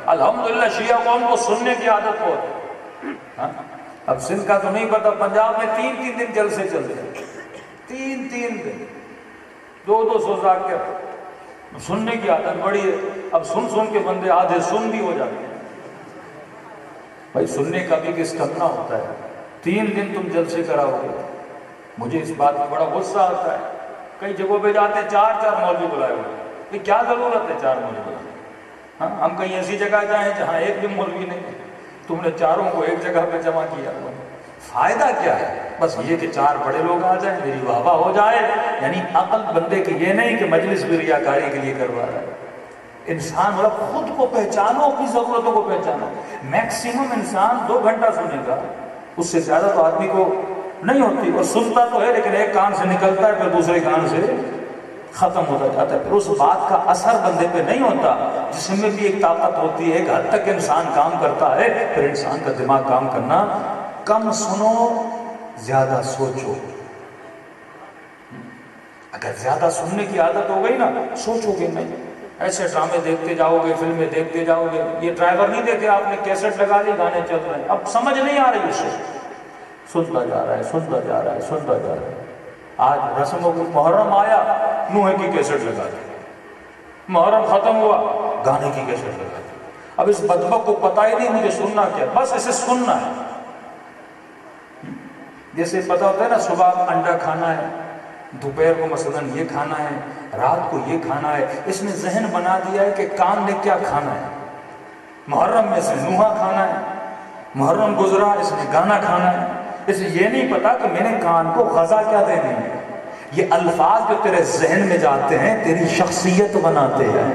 الحمدللہ شیعہ قوم کو سننے کی عادت ہو۔ اب سندھ کا تو نہیں پتا، پنجاب میں 3 دن جلسے چلتے ہیں، 3 دن 200 ذاکر، سننے کی عادت بڑی ہے۔ اب سن سن کے بندے آدھے سن بھی ہو جاتے ہیں۔ بھائی سننے کا بھی کس کرنا ہوتا ہے، 3 دن تم جلسے کراؤ گے۔ مجھے اس بات میں بڑا غصہ آتا ہے، کئی جگہوں پہ جاتے ہیں 4 مولوی بلائے ہوئے، کہ کیا ضرورت ہے 4 مولوی بلائے؟ ہاں ہم کہیں ایسی جگہ جائیں جہاں ایک بھی مولوی نہیں ہے، تم نے 4 کو ایک جگہ پہ جمع کیا ہوا، فائدہ کیا ہے؟ بس یہ کہ 4 بڑے لوگ آ جائیں، میری واہ واہ ہو جائے۔ یعنی عقل بندے کی یہ نہیں کہ مجلس بھی ریاکاری کے لیے کروا رہا ہے۔ انسان مطلب خود کو پہچانو، اپنی ضرورتوں کو پہچانو۔ میکسیمم انسان 2 گھنٹہ سنے گا، اس سے زیادہ تو آدمی کو نہیں ہوتی، اور سنتا تو ہے لیکن ایک کان سے نکلتا ہے پھر دوسرے کان سے ختم ہوتا جاتا ہے، پھر اس بات کا اثر بندے پہ نہیں ہوتا۔ جسم میں بھی ایک طاقت ہوتی ہے، ایک حد تک انسان کام کرتا ہے، پھر انسان کا دماغ کام کرنا۔ کم سنو زیادہ سوچو۔ اگر زیادہ سننے کی عادت ہو گئی نا، سوچو گے نہیں، ایسے ڈرامے دیکھتے جاؤ گے، فلمیں دیکھتے جاؤ گے۔ یہ ڈرائیور نہیں دیکھے آپ نے، کیسٹ لگا لی، گانے چل رہے ہیں، اب سمجھ نہیں آ رہی اسے، سنتا جا رہا ہے سنتا جا رہا ہے سنتا جا رہا ہے۔ آج رسم محرم آیا، نوحے کی کیسٹ لگا دی، محرم ختم ہوا، گانے کی کیسٹ لگا دی۔ اب اس بدبخت کو پتہ ہی نہیں مجھے سننا کیا، بس اسے سننا ہے۔ جیسے پتا ہوتا ہے نا صبح انڈا کھانا ہے، دوپہر کو مثلاً یہ کھانا ہے، رات کو یہ کھانا ہے، اس نے ذہن بنا دیا ہے کہ کان نے کیا کھانا ہے۔ محرم میں سے نوحہ کھانا ہے، محرم گزرا اس نے گانا کھانا ہے، اسے یہ نہیں پتا کہ میں نے کان کو غذا کیا دینی ہے۔ یہ الفاظ جو تیرے ذہن میں جاتے ہیں تیری شخصیت بناتے ہیں۔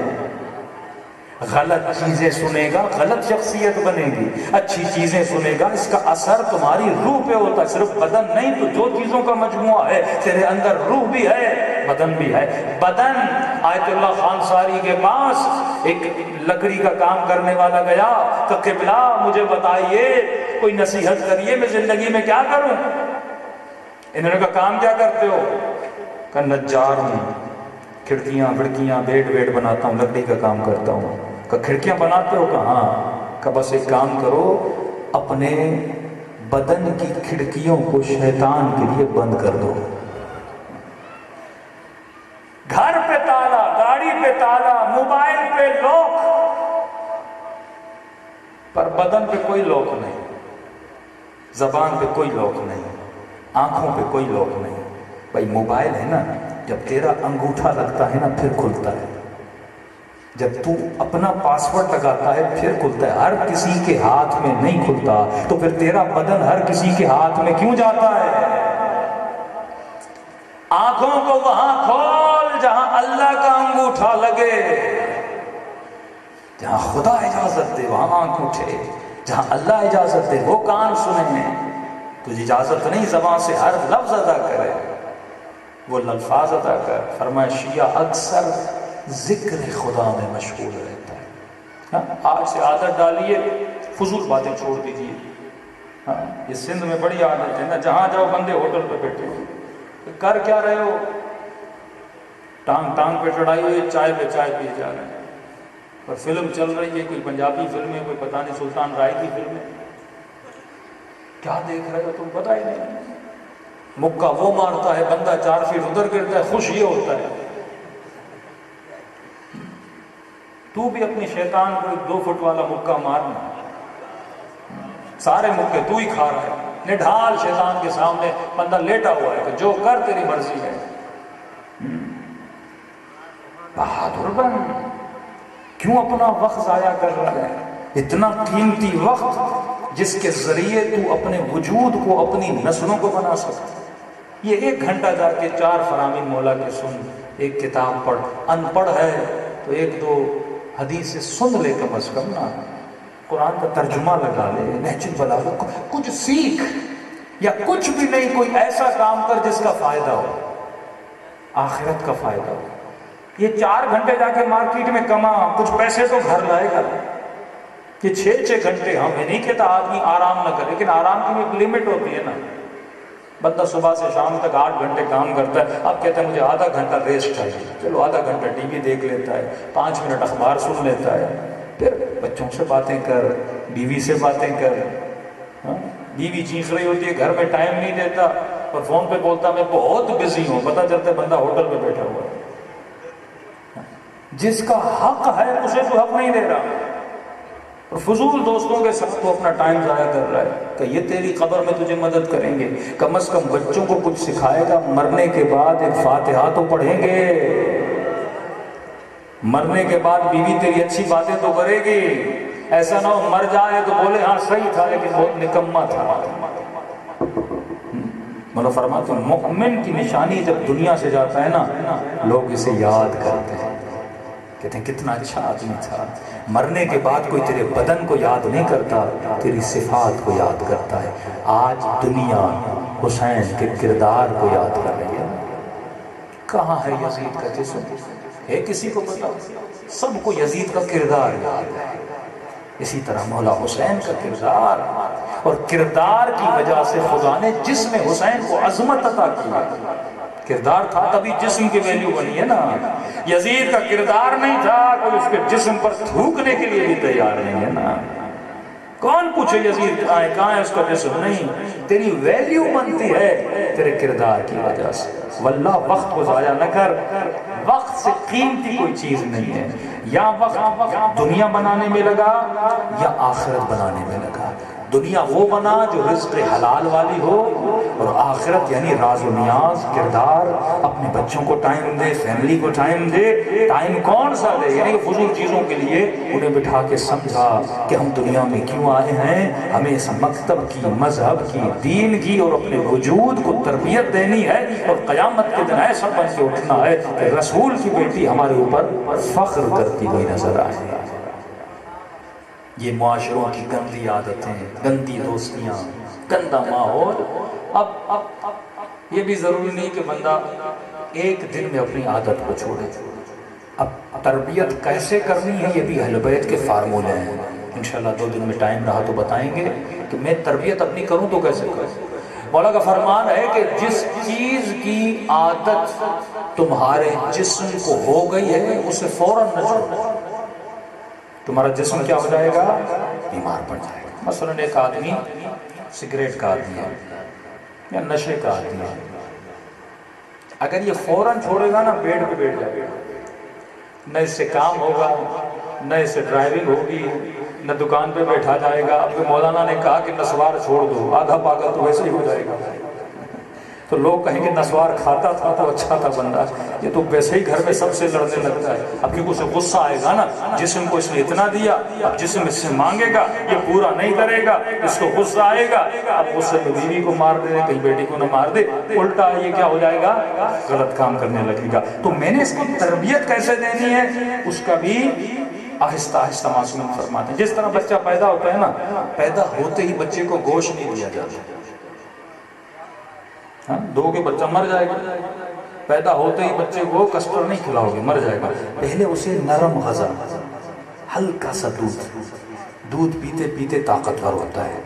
غلط چیزیں سنے گا غلط شخصیت بنے گی، اچھی چیزیں سنے گا اس کا اثر تمہاری روح پہ ہوتا ہے، صرف بدن نہیں تو جو چیزوں کا مجموعہ ہے، تیرے اندر روح بھی ہے بدن بھی ہے۔ بدن، آیت اللہ خان ساری کے پاس ایک لکڑی کا کام کرنے والا گیا کہ قبلہ مجھے بتائیے، کوئی نصیحت کریے، میں زندگی میں کیا کروں؟ انہوں نے کہا کام کیا کرتے ہو؟ کہ نجار ہوں، کھڑکیاں وڑکیاں بیڈ بناتا ہوں، لکڑی کا کام کرتا ہوں۔ کہ کھڑکیاں بناتے ہو؟ کہ ہاں۔ کہ بس ایک کام کرو، اپنے بدن کی کھڑکیوں کو شیطان کے لیے بند کر دو۔ گھر پہ تالا، گاڑی پہ تالا، موبائل پہ لوک، پر بدن پہ کوئی لوک نہیں، زبان پہ کوئی لوک نہیں، آنکھوں پہ کوئی لوک نہیں۔ بھائی موبائل ہے نا، جب تیرا انگوٹھا لگتا ہے نا پھر کھلتا ہے، جب تو اپنا پاسورڈ لگاتا ہے پھر کھلتا ہے، ہر کسی کے ہاتھ میں نہیں کھلتا، تو پھر تیرا بدن ہر کسی کے ہاتھ میں کیوں جاتا ہے؟ آنکھوں کو وہاں کھول جہاں اللہ کا انگوٹھا لگے، جہاں خدا اجازت دے وہاں آنکھ اٹھے، جہاں اللہ اجازت دے وہ کان سنیں۔ تجھے اجازت نہیں زبان سے ہر لفظ ادا کرے، وہ الفاظ ادا کر۔ فرمایا شیعہ اکثر ذکر خدا میں مشغول رہتا ہے۔ آج سے عادت ڈالیے، فضول باتیں چھوڑ دیجیے۔ یہ سندھ میں بڑی عادت ہے نا، جہاں جاؤ بندے ہوٹل پہ بیٹھے ہو، کر کیا رہے ہو؟ ٹانگ ٹانگ پہ چڑھائی ہوئی، چائے پہ چائے پیے جا رہے ہیں، اور فلم چل رہی ہے، کوئی پنجابی فلم ہے، کوئی پتہ نہیں سلطان رائے کی فلم ہے، کیا دیکھ رہے ہو تم پتہ ہی نہیں۔ مکہ وہ مارتا ہے، بندہ 4 فٹ ادھر گرتا ہے، خوش یہ ہوتا ہے۔ تو بھی اپنی شیطان کو 2 فٹ والا مکہ مارنا، سارے مکے تو ہی کھا رہا ہے، نڈھال شیطان کے سامنے بندہ لیٹا ہوا ہے کہ جو کر تیری مرضی ہے۔ بہادر بن، کیوں اپنا وقت ضائع کر رہا ہے؟ اتنا قیمتی وقت جس کے ذریعے تو اپنے وجود کو، اپنی نسلوں کو بنا سکتا۔ یہ 1 گھنٹہ جا کے 4 فرامین مولا کے سن، 1 کتاب پڑھ، ان پڑھ ہے تو 1-2 حدیث سن لے کم از کم نا، قرآن کا ترجمہ لگا لے، نہج البلاغہ کچھ سیکھ، یا کچھ بھی نہیں کوئی ایسا کام کر جس کا فائدہ ہو، آخرت کا فائدہ ہو۔ یہ 4 گھنٹے جا کے مارکیٹ میں کما، کچھ پیسے تو گھر لائے گا۔ یہ 6 گھنٹے، ہم یہ نہیں کہتا آدمی آرام نہ کرے، لیکن آرام کی بھی ایک لمٹ ہوتی ہے نا۔ بندہ صبح سے شام تک 8 گھنٹے کام کرتا ہے، اب کہتا ہے مجھے آدھا گھنٹہ ریسٹ چاہیے، چلو آدھا گھنٹہ ٹی وی دیکھ لیتا ہے، 5 منٹ اخبار سن لیتا ہے، پھر بچوں سے باتیں کر، بیوی سے باتیں کر۔ بیوی چیخ رہی ہوتی ہے گھر میں ٹائم نہیں دیتا، اور فون پہ بولتا میں بہت بزی ہوں، پتہ چلتا ہے بندہ ہوٹل میں بیٹھا ہوا ہے۔ جس کا حق ہے اسے تو حق نہیں دے رہا، اور فضول دوستوں کے ساتھ تو اپنا ٹائم ضائع کر رہا ہے کہ یہ تیری قبر میں تجھے مدد کریں گے۔ کم از کم بچوں کو کچھ سکھائے گا، مرنے کے بعد ایک فاتحہ تو پڑھیں گے، مرنے کے بعد بیوی تیری اچھی باتیں تو کرے گی، ایسا نہ ہو مر جائے تو بولے ہاں صحیح تھا لیکن بہت نکما تھا۔ مولا فرماتے ہیں مومن کی نشانی جب دنیا سے جاتا ہے نا، لوگ اسے یاد کرتے ہیں، کہتے ہیں کتنا اچھا آدمی تھا۔ مرنے کے بعد کوئی تیرے بدن کو یاد نہیں کرتا، تیری صفات کو یاد کرتا ہے۔ آج دنیا حسین کے کردار کو یاد کر رہی ہے۔ کہاں ہے یزید کا جسم؟ ہے کسی کو پتا؟ سب کو یزید کا کردار یاد ہے۔ اسی طرح مولا حسین کا کردار، اور کردار کی وجہ سے خدا نے جسم حسین کو عظمت عطا کی۔ کردار تھا تبھی جسم کی ویلیو بنی ہے نا۔ یزید کا کردار نہیں تھا، کوئی اس کے جسم پر تھوکنے کے لیے بھی تیار نہیں ہے نا۔ کون پوچھے یزید کہاں ہے اس کا جسم؟ نہیں، تیری ویلیو بنتی ہے تیرے کردار کی وجہ سے۔ واللہ وقت کو ضائع نہ کر، وقت سے قیمتی کوئی چیز نہیں ہے۔ یا وقت دنیا بنانے میں لگا یا آخرت بنانے میں لگا۔ دنیا وہ بنا جو رزق حلال والی ہو، اور آخرت یعنی راز و نیاز، کردار، اپنے بچوں کو ٹائم دے، فیملی کو ٹائم دے۔ ٹائم کون سا دے؟ یعنی کہ فضول چیزوں کے لیے انہیں بٹھا کے سمجھا کہ ہم دنیا میں کیوں آئے ہیں، ہمیں اس مکتب کی، مذہب کی، دین کی اور اپنے وجود کو تربیت دینی ہے، اور قیامت کے دن ایسا بن کے اٹھنا ہے کہ رسول کی بیٹی ہمارے اوپر فخر کرتی ہوئی نظر آئے۔ یہ معاشروں کی گندی عادتیں، گندی دوستیاں، گندا ماحول۔ اب یہ بھی ضروری نہیں کہ بندہ ایک دن میں اپنی عادت کو چھوڑے۔ اب تربیت کیسے کرنی ہے یہ بھی اہل بیت کے فارمولے ہیں، انشاءاللہ 2 دن میں ٹائم رہا تو بتائیں گے کہ میں تربیت اپنی کروں تو کیسے کروں۔ مولا کا فرمان ہے کہ جس چیز کی عادت تمہارے جسم کو ہو گئی ہے اسے فوراً نہ چھوڑو، تمہارا جسم کیا ہو جائے گا؟ بیمار پڑ جائے گا۔ مثلا ایک آدمی سگریٹ کا عادی ہے یا نشے کا عادی ہے، اگر یہ فوراً چھوڑے گا نا بیڈ پہ بیٹھ جائے گا، نہ اس سے کام ہوگا، نہ اس سے ڈرائیونگ ہوگی، نہ دکان پہ بیٹھا جائے گا۔ اب مولانا نے کہا کہ نسوار چھوڑ دو، آدھا پاگل تو ویسے ہی ہو جائے گا۔ تو لوگ کہیں گے نسوار کھاتا تھا تو اچھا تھا بندہ، یہ تو ویسے ہی گھر میں سب سے لڑنے لگتا ہے۔ اب کیونکہ اسے غصہ آئے گا نا، جسم کو اس نے اتنا دیا، اب جسم اس سے مانگے گا، یہ پورا نہیں کرے گا، اس کو غصہ آئے گا، اب غصے میں بیوی کو مار دے، کہیں بیٹی کو نہ مار دے، الٹا یہ کیا ہو جائے گا؟ غلط کام کرنے لگے گا۔ تو میں نے اس کو تربیت کیسے دینی ہے اس کا بھی آہستہ آہستہ معصوم فرماتے ہیں۔ جس طرح بچہ پیدا ہوتا ہے نا، پیدا ہوتے ہی بچے کو گوشت نہیں دیا جاتا، دو کے بچہ مر جائے گا۔ پیدا ہوتے ہی بچے کو کسٹرڈ نہیں کھلاؤ گے، مر جائے گا۔ پہلے اسے نرم غذا، ہلکا سا دودھ پیتے پیتے طاقتور ہوتا ہے،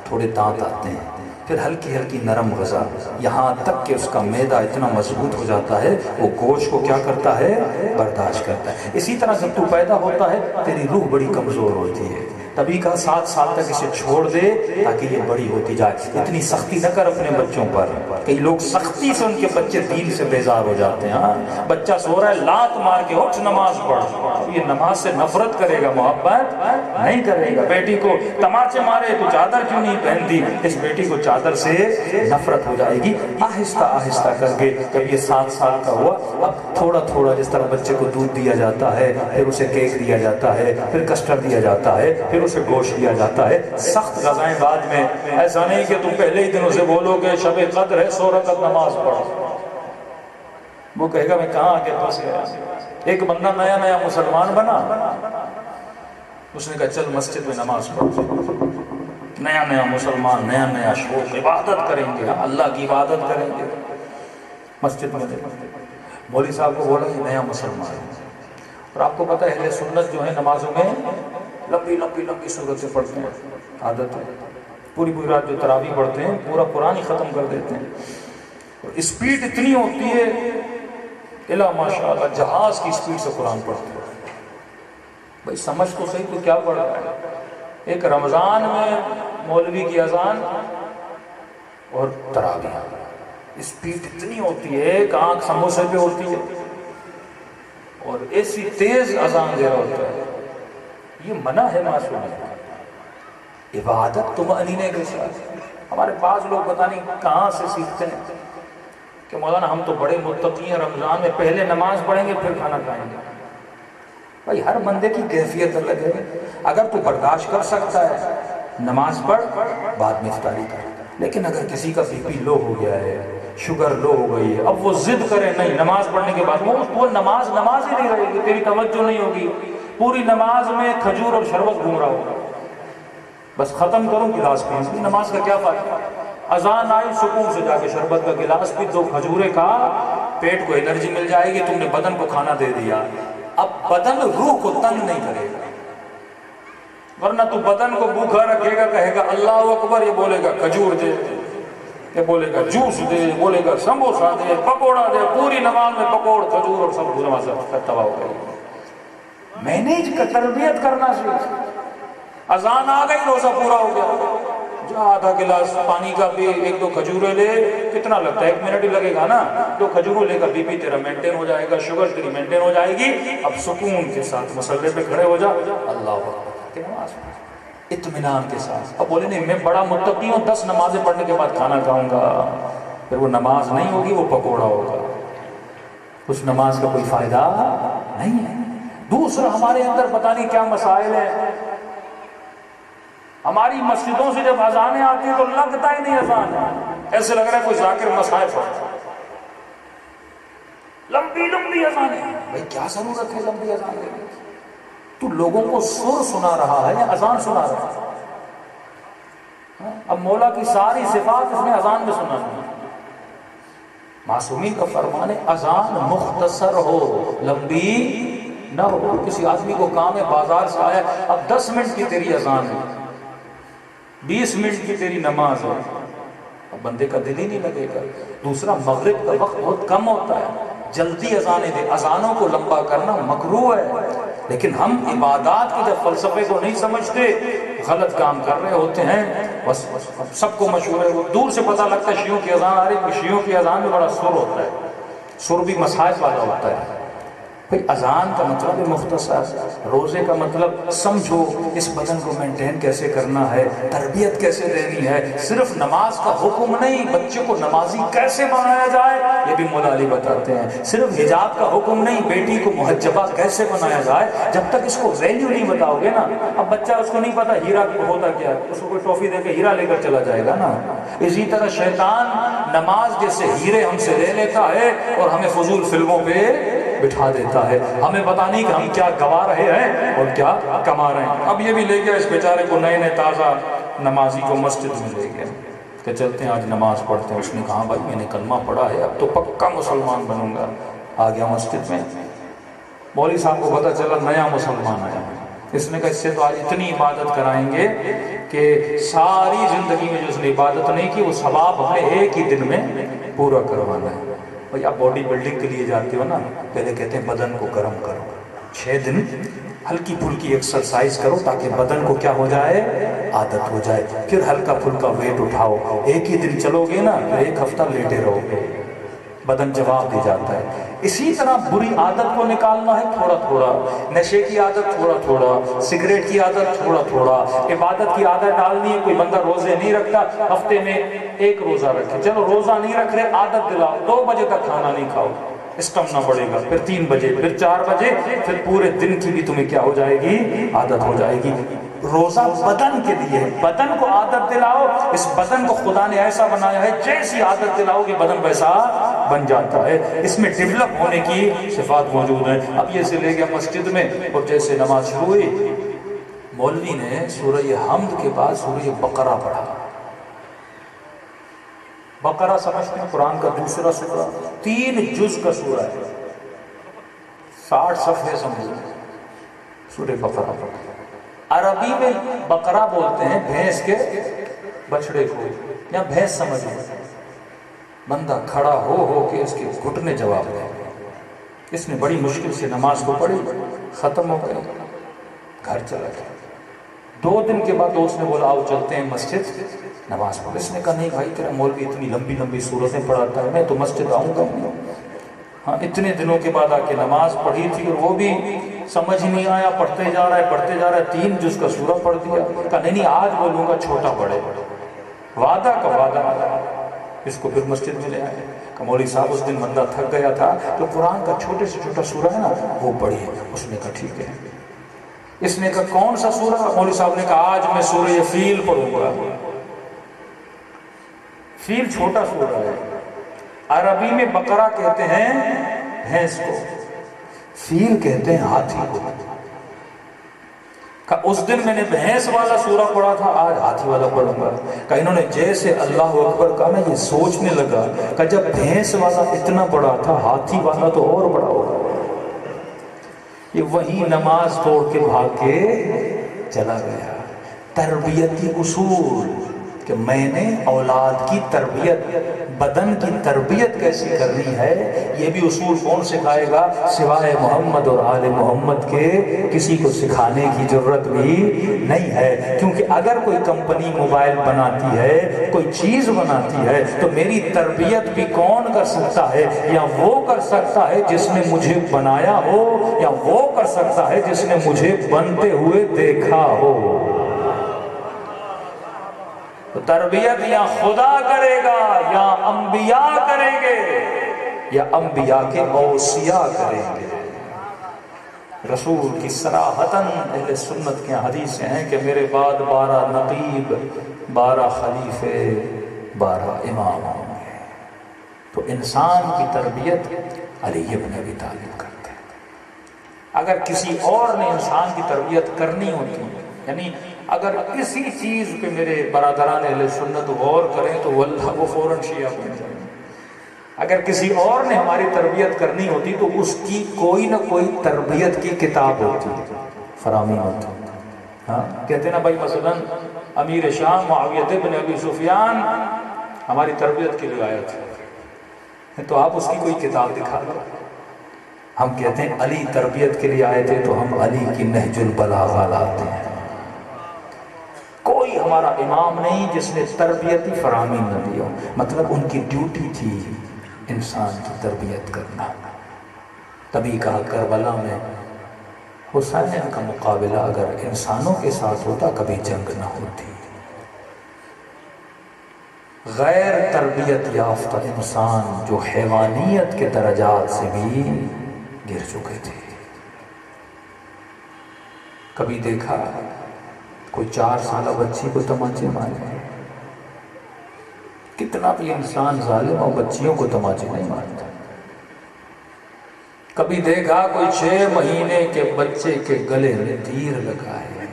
تھوڑے دانت آتے ہیں، پھر ہلکی ہلکی نرم غذا، یہاں تک کہ اس کا معدہ اتنا مضبوط ہو جاتا ہے وہ گوشت کو کیا کرتا ہے؟ برداشت کرتا ہے۔ اسی طرح جب تو پیدا ہوتا ہے تیری روح بڑی کمزور ہوتی ہے، تبھی کہا 7 سال تک اسے چھوڑ دے تاکہ یہ بڑی ہوتی جائے۔ اتنی سختی نہ کر اپنے بچوں پر، کئی لوگ سختی سے ان کے بچے دین سے بیزار ہو جاتے ہیں۔ ہاں بچہ سو رہا ہے، لات مار کے اٹھ نماز پڑھ، یہ نماز سے نفرت کرے گا، محبت نہیں کرے گا۔ بیٹی کو تماچے مارے تو چادر کیوں نہیں پہنتی، اس بیٹی کو چادر سے نفرت ہو جائے گی۔ آہستہ آہستہ کر کے جب یہ 7 سال کا ہوا، اب تھوڑا تھوڑا جس طرح بچے کو دودھ دیا جاتا ہے، پھر اسے کیک دیا جاتا ہے، پھر کسٹرڈ دیا جاتا ہے، پھر اسے گوشت دیا جاتا ہے۔ سخت غذائیں بعد میں، ایسا نہیں کہ تم پہلے ہی دن اسے بولو کہ شب قدر ہے 100 رکعت نماز پڑھو، وہ کہے گا میں کہاں آگے پھنس گیا۔ ایک بندہ نیا نیا مسلمان بنا، اس نے کہا چل مسجد میں نماز پڑھو، نیا نیا مسلمان، نیا نیا شوق، عبادت کریں گے، اللہ کی عبادت کریں گے، مسجد میں مولوی صاحب کو بولا یہ نیا مسلمان ہے۔ اور آپ کو پتہ ہے اہل سنت جو ہے نمازوں میں لمبی لمبی لمبی صورتیں پڑھتے ہیں، عادت ہے، پوری پوری رات جو تراویح پڑھتے ہیں پورا قرآن ہی ختم کر دیتے ہیں، اور اسپیڈ اتنی ہوتی ہے الا ماشاءاللہ جہاز کی اسپیڈ سے قرآن پڑھتے ہیں۔ بھائی سمجھ تو صحیح تو کیا پڑھ رہا ہے؟ ایک رمضان میں مولوی کی اذان اور تراویح، اسپیڈ اتنی ہوتی ہے کہ آنکھ سموسے پہ ہوتی ہے، اور ایسی تیز اذان دے رہا ہوتا ہے۔ یہ منع ہے معصومیت، عبادت طمأنینے کے ساتھ۔ ہمارے بعض لوگ پتہ نہیں کہاں سے سیکھتے ہیں کہ مولانا ہم تو بڑے متقی ہیں، رمضان میں پہلے نماز پڑھیں گے پھر کھانا کھائیں گے۔ بھائی ہر بندے کی کیفیت الگ ہے، اگر تو برداشت کر سکتا ہے نماز پڑھ، بعد میں افطاری کر، لیکن اگر کسی کا بی پی لو ہو گیا ہے، شوگر لو ہو گئی ہے، اب وہ ضد کرے نہیں نماز پڑھنے کے بعد، وہ نماز ہی نہیں رہے گی، تیری توجہ نہیں ہوگی، پوری نماز میں کھجور اور شربت گھوم رہا ہوگا، بس ختم کروں گلاس پی، نماز کا کیا فائدہ؟ اذان آئی سکون سے جا کے شربت کا گلاس پی، 2 کھجوریں کھا، پیٹ کو انرجی مل جائے گی، تم نے بدن کو کھانا دے دیا۔ اب بدن روح کو تنگ نہیں کرے گا، ورنہ تو بدن کو بھوکا رکھے گا، کہے گا اللہ اکبر، یہ بولے گا کھجور دے، یہ بولے گا جوس دے، بولے گا سموسا دے، پکوڑا دے، پوری نماز میں پکوڑ کھجور اور سب نماز تباہ ہو گئی۔ مینیج کا تربیت کرنا سیکھ، اذان آ گئی روزہ پورا ہو گیا، جا آدھا گلاس پانی کا پی، 1-2 کھجوریں لے، کتنا لگتا ہے 1 منٹ ہی لگے گا نا، 2 کھجوروں لے کر بی پی تیرا مینٹین ہو جائے گا، شوگر تیری مینٹین ہو جائے گی۔ اب سکون کے ساتھ مصلے پہ کھڑے ہو جا، اللہ اکبر، نماز اطمینان کے ساتھ۔ اب بولے نہیں میں بڑا متقی ہوں، 10 نمازیں پڑھنے کے بعد کھانا کھاؤں گا، پھر وہ نماز نہیں ہوگی، وہ پکوڑا ہوگا، اس نماز کا کوئی فائدہ نہیں ہے۔ دوسرا ہمارے اندر پتہ نہیں کیا مسائل ہیں، ہماری مسجدوں سے جب اذانیں آتی ہیں تو لگتا ہی نہیں اذان ہے، ایسے لگ رہا ہے کوئی ذاکر مصاحف ہے، لمبی لمبی اذانیں۔ بھائی کیا ضرورت ہے لمبی اذان دینے کی؟ تو لوگوں کو سر سنا رہا ہے یا اذان سنا رہا ہے؟ اب مولا کی ساری صفات اس نے اذان میں سنا دی۔ معصومین کا فرمان ہے اذان مختصر ہو، لمبی نہ ہو۔ کسی آدمی کو کام ہے، بازار سے آیا، اب 10 منٹ کی تیری اذان ہے، 20 منٹ کی تیری نماز ہے، اب بندے کا دل ہی نہیں لگے گا۔ دوسرا مغرب کا وقت بہت کم ہوتا ہے، جلدی اذانیں دے، اذانوں کو لمبا کرنا مکروہ ہے، لیکن ہم عبادات کے جب فلسفے کو نہیں سمجھتے غلط کام کر رہے ہوتے ہیں۔ بس سب کو مشہور ہے، وہ دور سے پتہ لگتا ہے شیعوں کی اذان آ رہی، شیعوں کی اذان میں بڑا سر ہوتا ہے، سر بھی مصاحف والا ہوتا ہے۔ بھئی اذان کا مطلب ہے مختصر، روزے کا مطلب سمجھو اس بدن کو مینٹین کیسے کرنا ہے، تربیت کیسے دینی ہے، صرف نماز کا حکم نہیں، بچے کو نمازی کیسے بنایا جائے یہ بھی مولا علی بتاتے ہیں، صرف حجاب کا حکم نہیں، بیٹی کو محجبہ کیسے بنایا جائے، جب تک اس کو ویلیو نہیں بتاؤ گے نا، اب بچہ اس کو نہیں پتا ہیرا ہوتا کیا ہے، اس کو کوئی ٹرافی دے کے ہیرا لے کر چلا جائے گا نا۔ اسی طرح شیطان نماز جیسے ہیرے ہم سے لے لیتا ہے اور ہمیں فضول فلموں پہ بٹھا دیتا ہے، ہمیں پتا نہیں کہ ہم کیا گوا رہے ہیں اور کیا کما رہے ہیں۔ اب یہ بھی لے گیا اس بیچارے کو، نئے تازہ نمازی کو مسجد میں لے گیا کہ چلتے ہیں آج نماز پڑھتے ہیں۔ اس نے کہا بھائی میں نے کلمہ پڑھا ہے، اب تو پکا مسلمان بنوں گا۔ آ گیا مسجد میں، مولوی صاحب کو پتا چلا نیا مسلمان آیا، اس نے کہا اس سے تو آج اتنی عبادت کرائیں گے کہ ساری زندگی میں جو اس نے عبادت نہیں کی وہ ثواب ہمیں ایک ہی دن میں پورا کروانا ہے۔ بھائی آپ باڈی بلڈنگ کے لیے جاتے ہو نا، پہلے کہتے ہیں بدن کو گرم کرو، 6 دن ہلکی پھلکی ایکسرسائز کرو تاکہ بدن کو کیا ہو جائے، عادت ہو جائے، پھر ہلکا پھلکا ویٹ اٹھاؤ۔ ایک ہی دن چلو گے نا تو 1 ہفتہ لیٹے رہو گے، بدن جواب دے جاتا ہے۔ اسی طرح بری عادت کو نکالنا ہے تھوڑا تھوڑا، نشے کی عادت تھوڑا تھوڑا، سگریٹ کی عادت تھوڑا تھوڑا، عبادت کی عادت ڈالنی ہے۔ کوئی بندہ روزے نہیں رکھتا، ہفتے میں 1 روزہ رکھے، چلو روزہ نہیں رکھ رہے، عادت دلاؤ 2 بجے تک کھانا نہیں کھاؤ، اسٹمنا بڑھے گا، پھر 3 بجے، پھر 4 بجے، پھر پورے دن کی بھی تمہیں کیا ہو جائے گی، عادت ہو جائے گی۔ روزہ بدن کے لیے، بدن کو عادت دلاؤ، اس بدن کو خدا نے ایسا بنایا ہے جیسی عادت دلاؤ گے بدن ویسا بن جاتا ہے، اس میں ڈیولپ ہونے کی صفات موجود ہیں۔ اب یہ سے لے گیا مسجد میں اور جیسے نماز شروع ہوئی، مولوی نے سورہ حمد کے بعد سورہ بقرہ پڑھا۔ بقرہ سمجھتے ہیں قرآن کا دوسرا سورہ، 3 جز کا سورہ ہے، 60 صفحے سمجھو، سورہ بقرہ پڑھا۔ عربی میں بقرہ بولتے ہیں بھینس کے بچڑے کو، یا بھینس سمجھو۔ بندہ کھڑا ہو کے اس کے گھٹنے جواب دے، اس نے بڑی مشکل سے نماز کو پڑھی، ختم ہو گئی، گھر چلا گیا۔ 2 دن کے بعد دوست نے بولا آؤ چلتے ہیں مسجد نماز پڑھ۔ اس نے کہا نہیں بھائی تیرا مولوی اتنی لمبی لمبی صورتیں پڑھاتا ہے، میں تو مسجد آؤں گا نہیں۔ ہاں اتنے دنوں کے بعد آ کے نماز پڑھی تھی اور وہ بھی سمجھ ہی نہیں آیا، پڑھتے جا رہا ہے 3 جز کا سورہ پڑھ دیا۔ کہا نہیں آج بولوں گا چھوٹا پڑھے، وعدہ کا وعدہ۔ اس کو پھر مسجد میں لے آئے کہ مولوی صاحب اس دن بندہ تھک گیا تھا تو قرآن کا چھوٹے سے چھوٹا سورہ ہے نا وہ پڑھیے۔ اس نے کہا ٹھیک ہے۔ اس نے کہا کون سا سورہ؟ مولوی صاحب نے کہا آج میں سورہ فیل پڑھوں گا۔ فیل چھوٹا سورہ ہے، عربی میں بقرہ کہتے ہیں بھینس کو، فیل کہتے ہیں ہاتھی کو۔ کہ اس دن میں نے بھینس والا سورہ پڑھا تھا، آج ہاتھی والا پڑھوں گا۔ کہ انہوں نے جیسے اللہ اکبر کہا میں یہ سوچنے لگا کہ جب بھینس والا اتنا بڑا تھا ہاتھی والا تو اور بڑا ہوگا۔ یہ وہی نماز توڑ کے بھاگ کے چلا گیا۔ تربیتی اصول کہ میں نے اولاد کی تربیت، بدن کی تربیت کیسی کرنی ہے، یہ بھی اصول کون سکھائے گا سوائے محمد اور آل محمد کے؟ کسی کو سکھانے کی ضرورت بھی نہیں ہے، کیونکہ اگر کوئی کمپنی موبائل بناتی ہے، کوئی چیز بناتی ہے، تو میری تربیت بھی کون کر سکتا ہے؟ یا وہ کر سکتا ہے جس نے مجھے بنایا ہو، یا وہ کر سکتا ہے جس نے مجھے بنتے ہوئے دیکھا ہو۔ تو تربیت یا خدا کرے گا یا انبیاء کریں گے، یا انبیاء کے اوصیاء کریں گے۔ رسول کی صراحتاً اہل سنت کے حدیثیں ہیں کہ میرے بعد 12 نقیب، 12 خلیفے، 12 امام ہوں گے۔ تو انسان کی تربیت علی ابن ابی طالب کرتے ہیں۔ اگر کسی اور نے انسان کی تربیت کرنی ہوتی، یعنی اگر کسی چیز پہ میرے برادران اہل سنت غور کریں تو واللہ وہ فوراً شیعہ بن جائیں۔ اگر کسی اور نے ہماری تربیت کرنی ہوتی تو اس کی کوئی نہ کوئی تربیت کی کتاب ہوتی، فراہمی ہوتی۔ ہاں کہتے ہیں نا بھائی مثلا امیر شام معاویہ بن ابی سفیان ہماری تربیت کے لیے آیا تھا، تو آپ اس کی کوئی کتاب دکھا دو۔ ہم کہتے ہیں علی تربیت کے لیے آئے تھے تو ہم علی کی نہج البلاغہ لاتے ہیں۔ کوئی ہمارا امام نہیں جس نے تربیتی فراہمی نہ دیا، مطلب ان کی ڈیوٹی تھی انسان کی تربیت کرنا۔ تبھی کہا کربلا میں حسین کا مقابلہ اگر انسانوں کے ساتھ ہوتا کبھی جنگ نہ ہوتی۔ غیر تربیت یافتہ انسان جو حیوانیت کے درجات سے بھی گر چکے تھے۔ کبھی دیکھا کوئی 4 سالہ بچی کو تماچے مارے؟ کتنا بھی انسان ظالم اور بچیوں کو تماچے نہیں مارتا۔ کبھی دیکھا کوئی 6 مہینے کے بچے کے گلے میں تیر لگائے؟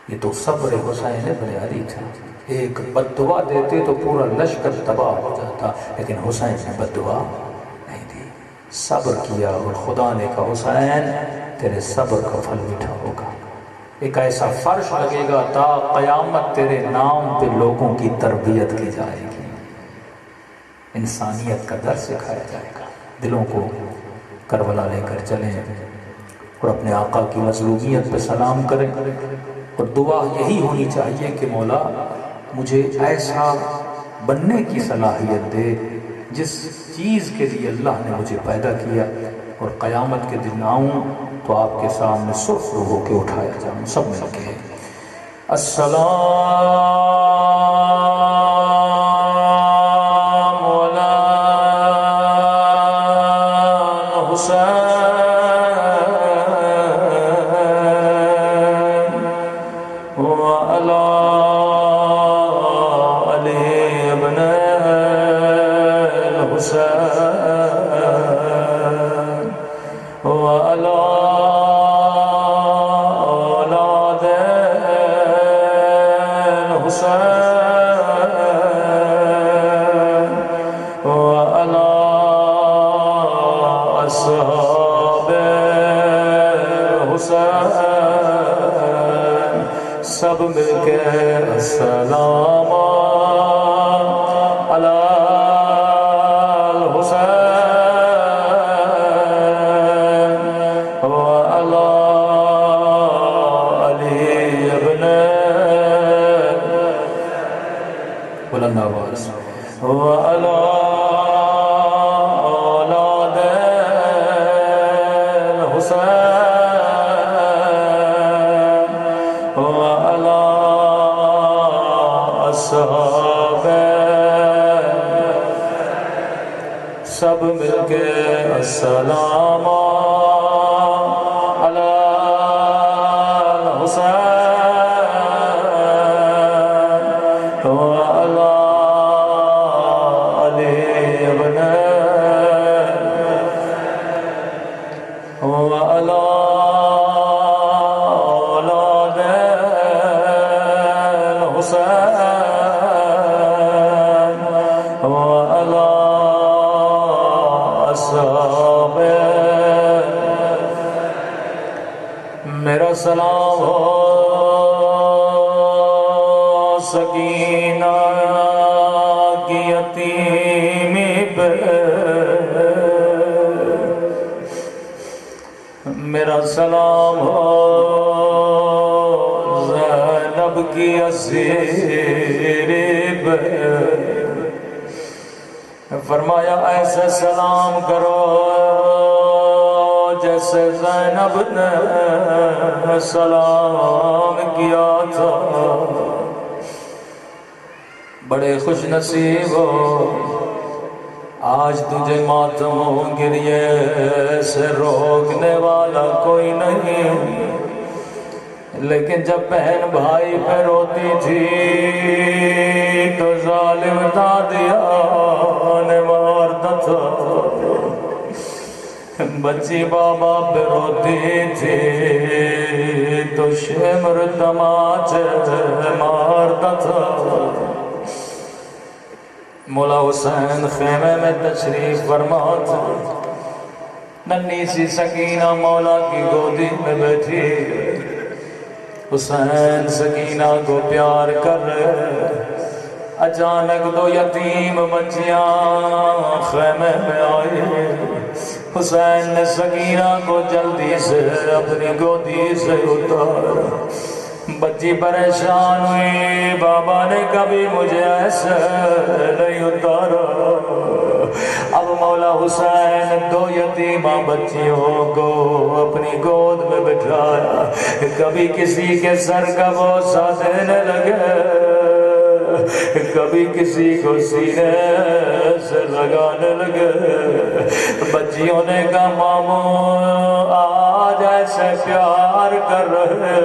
یہ تو صبر حسین ابن علی تھا۔ ایک بد دعا دیتے تو پورا لشکر تباہ ہو جاتا، لیکن حسین نے بد دعا نہیں دی، صبر کیا، اور خدا نے کہا حسین تیرے صبر کا پھل میٹھا ہوگا۔ ایک ایسا فرش لگے گا تا قیامت تیرے نام پہ لوگوں کی تربیت کی جائے گی، انسانیت کا درس سکھایا جائے گا۔ دلوں کو کربلا لے کر چلیں اور اپنے آقا کی مظلومیت پہ سلام کریں، اور دعا یہی ہونی چاہیے کہ مولا مجھے ایسا بننے کی صلاحیت دے جس چیز کے لیے اللہ نے مجھے پیدا کیا، اور قیامت کے دن آؤں تو آپ کے سامنے سرخ رو ہو کے اٹھایا جاؤں۔ سب مل کے السلام علی حسین وعلی علی ابن الحسین وعلی اولاد الحسین وعلی اصحاب الحسین، سب مل کے السلام علی بلند آواز وعلی اولاد الحسین وعلی اصحاب، سب مل کے السلام علی الحسین وعلی علی ابن وعلی اولاد الحسین وعلی اصحاب، میرا سلام ہو سکینہ کی یتیمی پہ، میرا سلام ہو زینب کی اسیری پہ، فرمایا ایسے سلام کرو جیسے زینب نے سلام کیا تھا۔ بڑے خوش نصیب ہو، آج تجھے ماتم گریے سے روکنے والا کوئی نہیں، لیکن جب بہن بھائی پہ روتی تھی تو ظالم دادیا نے مارتا تھا، بچی بابا پہ روتی تھی تو شمر تماچے مارتا تھا۔ مولا حسین خیمے میں تشریف فرما تھا، ننھی سی سکینہ مولا کی گودی میں بیٹھی، حسین سکینہ کو پیار کر رہے، اچانک دو یتیم بچیاں خیمے میں آئی، حسین نے سکینہ کو جلدی سے اپنی گودی سے اتارا، بچی پریشان ہوئی، بابا نے کبھی مجھے ایسے نہیں اتارا۔ اب مولا حسین دو یتیمہ بچیوں کو اپنی گود میں بٹھایا، کبھی کسی کے سر کا بوسہ دینے لگے، کبھی کسی کو سینے سے لگانے لگے۔ بچیوں نے کہا ماموں آج ایسے پیار کر رہے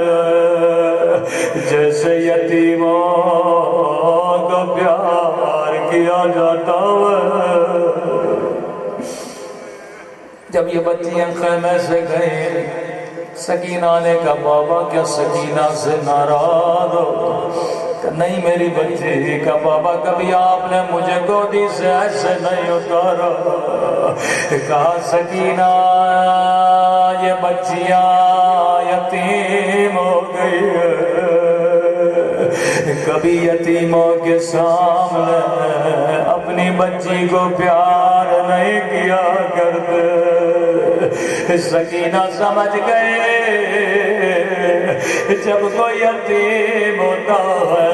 جیسے یتیموں کو پیار کیا جاتا ہے۔ جب یہ بچیاں خیمے سے گئیں، سکینہ نے کہا بابا کیا سکینہ سے ناراض ہو؟ کہ نہیں میری بچی، کا بابا کبھی آپ نے مجھے گودی سے ایسے نہیں اتارا۔ کہا سکینہ یہ بچیاں یتیم ہو گئی کبھی یتیموں کے سامنے اپنی بچی کو پیار نہیں کیا کرتے۔ سکینہ سمجھ گئے جب کوئی یتیم ہوتا ہے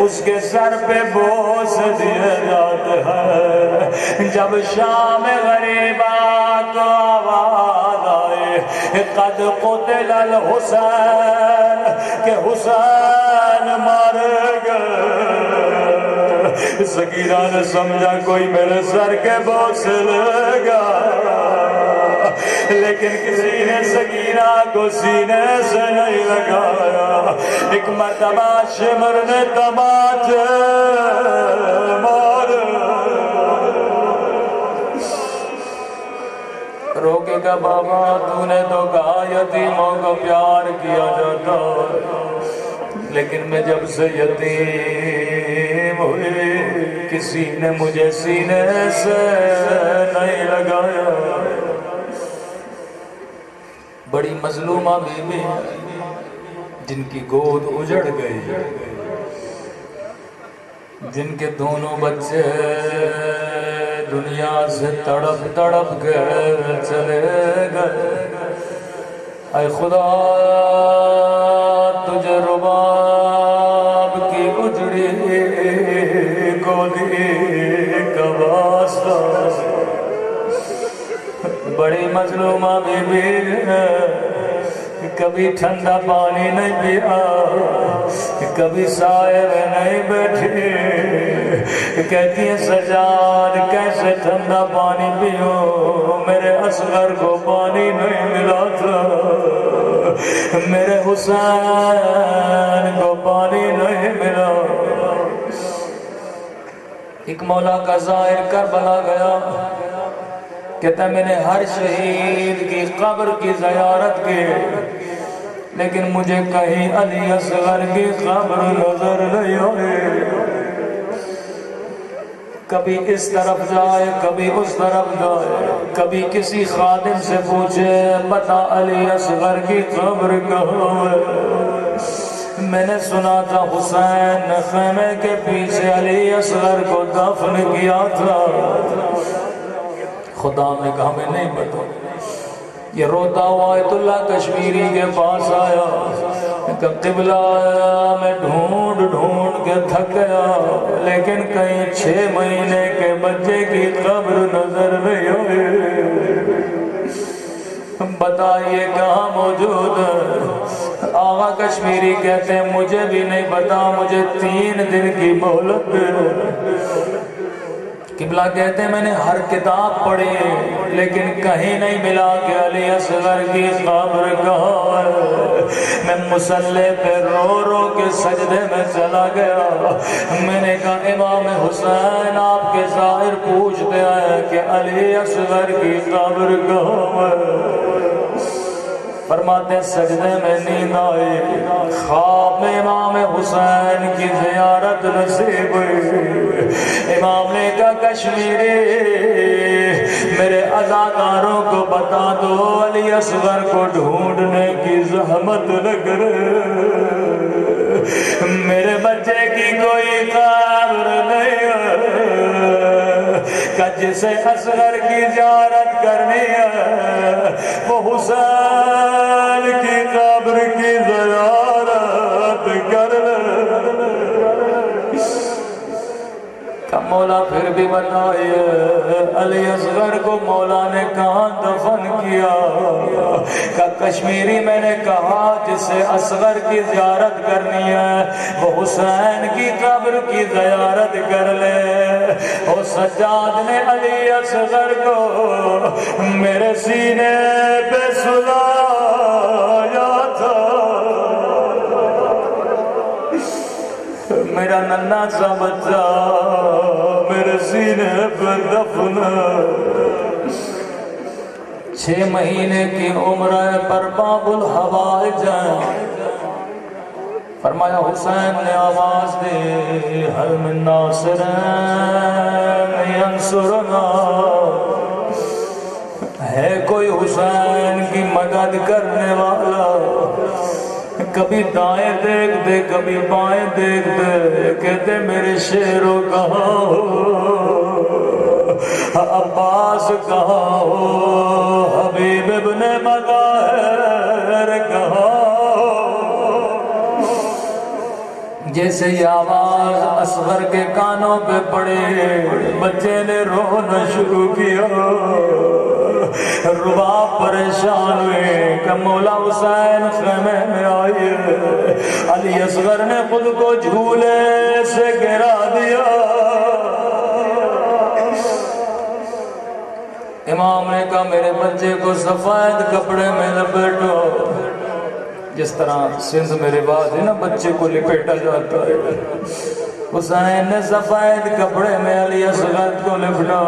اس کے سر پہ بوجھ دیا جاتا ہے۔ جب شام غریبا کو آواز آئے قد قتل الحسین کہ حسین مر گئے، سکینہ نے سمجھا کوئی میرے سر کے بوجھ لے گا، لیکن کسی نے سکینہ کو سینے سے نہیں لگایا۔ ایک مرتبہ شمر نے تماچے مارے، روکے گا بابا تو نے تو کہا یتیموں کو پیار کیا جاتا، لیکن میں جب سے یتیم ہوئی کسی نے مجھے سینے سے نہیں لگایا۔ بڑی مظلومہ بیوی جن کی گود اجڑ گئی، جن کے دونوں بچے دنیا سے تڑپ تڑپ گئے چلے گئے۔ اے خدا تجھے رباب کی اجڑی گودی کا واسطہ، بڑی مظلومہ بیوی ہے، کبھی ٹھنڈا پانی نہیں پیا، کبھی سائے میں نہیں بیٹھی، کہتی ہے سجاد کیسے ٹھنڈا پانی پیوں، میرے اصغر کو پانی نہیں ملا تھا، میرے حسین کو پانی نہیں ملا۔ ایک مولا کا زائر کربلا گیا، کہتا ہے میں نے ہر شہید کی قبر کی زیارت کی، لیکن مجھے کہیں علی اصغر کی قبر نظر نہیں آئی۔ کبھی اس طرف جائے کبھی اس طرف جائے، کبھی کسی خادم سے پوچھے بتا علی اصغر کی قبر کہاں ہے؟ میں نے سنا تھا حسین نے خیمے کے پیچھے علی اصغر کو دفن کیا تھا۔ خدا نے کہا میں نہیں پتا۔ یہ روتا ہوا آیت اللہ کشمیری کے پاس آیا کہ قبلہ میں ڈھونڈ ڈھونڈ کے تھک گیا، لیکن کہیں 6 مہینے کے بچے کی قبر نظر نہیں آئی، بتائیے کہاں موجود ہے؟ آغا کشمیری کہتے ہیں مجھے بھی نہیں پتا، مجھے 3 دن کی مہلت دے۔ قبلہ کہتے ہیں میں نے ہر کتاب پڑھی لیکن کہیں نہیں ملا کہ علی اصغر کی قبر کہاں ہے۔ میں مصلی پہ رو رو کے سجدے میں چلا گیا، میں نے کہا امام حسین آپ کے ظاہر پوچھتے ہیں کہ علی اصغر کی قبر کہاں ہے؟ فرماتے سجدے میں نیند آئی، خواب میں امام حسین کی زیارت نصیب ہوئی۔ امام نے کہا کشمیری میرے عزاداروں کو بتا دو علی اصغر کو ڈھونڈنے کی زحمت نہ کرے، میرے بچے کی کوئی قبر نہیں ہے، کہ جسے اصغر کی زیارت کرنی ہے وہ حسین کی قبر کی زیارت کر لے۔ کہ مولا پھر بھی بتائیے علی اصغر کو مولا نے کہاں دفن کیا؟ کہ کشمیری میں نے کہا جسے اصغر کی زیارت کرنی ہے وہ حسین کی قبر کی زیارت کر لے۔ اور سجاد نے علی اصغر کو میرے سینے پہ سلایا تھا، میرا ننھا سا بچہ میرے سینے پہ دفن، 6 مہینے کی عمر پر باب الحوائج فرمایا حسین نے آواز دی حل من ناصر ینصرنا، ہے کوئی حسین کی مدد کرنے والا؟ کبھی دائیں دیکھ دے کبھی بائیں دیکھ دے، کہتے میرے شیرو کہاں ہو، عباس کہاں ہو، حبیب ابن مظاہر کہاں ہو۔ جیسے یہ آواز اصغر کے کانوں پہ پڑے، بچے نے رونا شروع کیا، رباب پریشان ہوئے کہ مولا حسین خیمے میں آئے۔ علی اصغر نے خود کو جھولے سے گرا دیا۔ امام نے کہا میرے بچے کو سفید کپڑے میں لپیٹو، جس طرح سندھ میں رواج ہے نا بچے کو لپیٹا جاتا ہے۔ حسین نے سفید کپڑے میں علی اصغر کو لپٹا،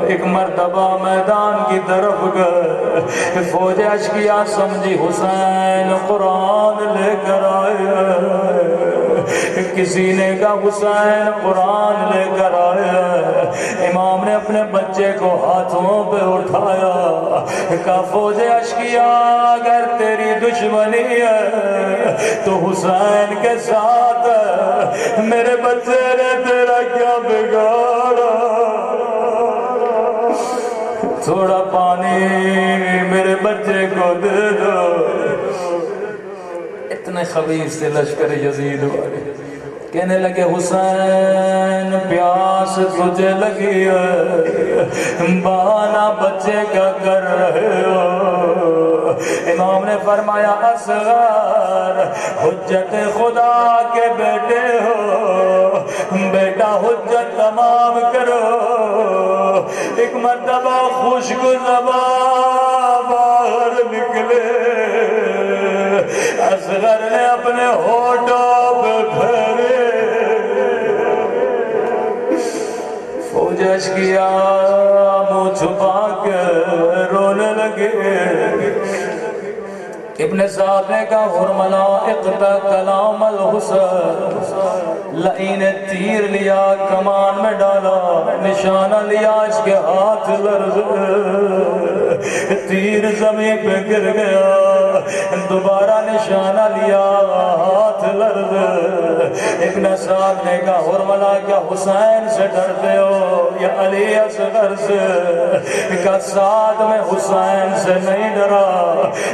ایک مرتبہ میدان کی طرف گئے، فوج اشقیا سمجھی حسین قرآن لے کر آئے، کسی نے کہا حسین قرآن لے کر آئے۔ امام نے اپنے بچے کو ہاتھوں پہ اٹھایا، کہا فوج اشقیا اگر تیری دشمنی ہے تو حسین کے ساتھ ہے، میرے بچے نے تیرا کیا بگاڑا، تھوڑا پانی میرے بچے کو دے دو۔ اتنے خبیث سے لشکر یزید والے کہنے لگے حسین پیاس تجھے لگی ہے، بہانہ بچے کا کر رہے ہو۔ امام نے فرمایا اصغر حجت خدا کے بیٹے ہو، بیٹا حجت تمام کرو۔ ایک مرتبہ خشک زبان باہر نکلے، اصغر نے اپنے ہونٹوں پہ پھیرے، فوج اشقیا منہ چھپا کے رونے لگے۔ ابن سعد نے کہا حرملا اقتا کلام الحسین، لئی نے تیر لیا کمان میں ڈالا، نشانہ لیا اس کے ہاتھ لرزے، تیر زمین پہ گر گیا، دوبارہ نشانہ لیا ہاتھ لرزے۔ ابن سعد نے کہا حرملا کیا حسین سے ڈرتے ہو یا علی اصغر سے؟ کہا سعد میں حسین سے نہیں ڈرا،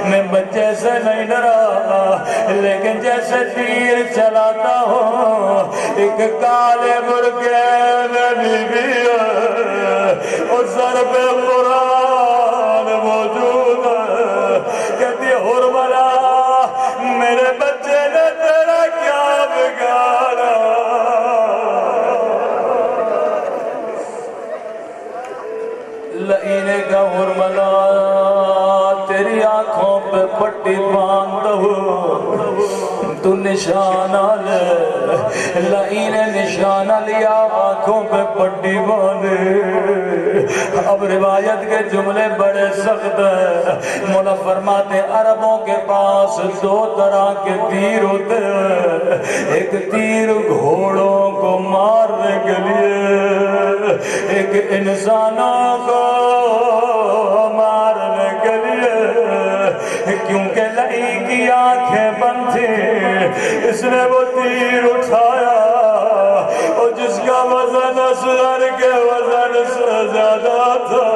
میں بچے سے نہیں ڈرا، لیکن جیسے تیر چلاتا ہوں ایک کالے مرغے میں بیوی ہے، اور سر پہ قرآن موجود ہے، کہتی حرملا میرے بچے نے تیرا کیا بگاڑا۔ لئی نے کہا حرملا تیری آنکھوں پہ پٹی باندھ دو، تو نشانہ لے۔ لئی نے نشانہ لیا، آنکھوں پہ پٹی باندھے۔ اب روایت کے جملے بڑے سخت ہیں، مولا فرماتے عربوں کے پاس دو طرح کے تیر ہوتے ہیں، ایک تیر گھوڑوں کو مارنے کے لیے، ایک انسانوں کو مارنے کے لیے، کیونکہ لئی کی آنکھیں بند تھیں اس نے وہ تیر اٹھایا، اور جس کا وزن اصغر کے وزن سے زیادہ تھا،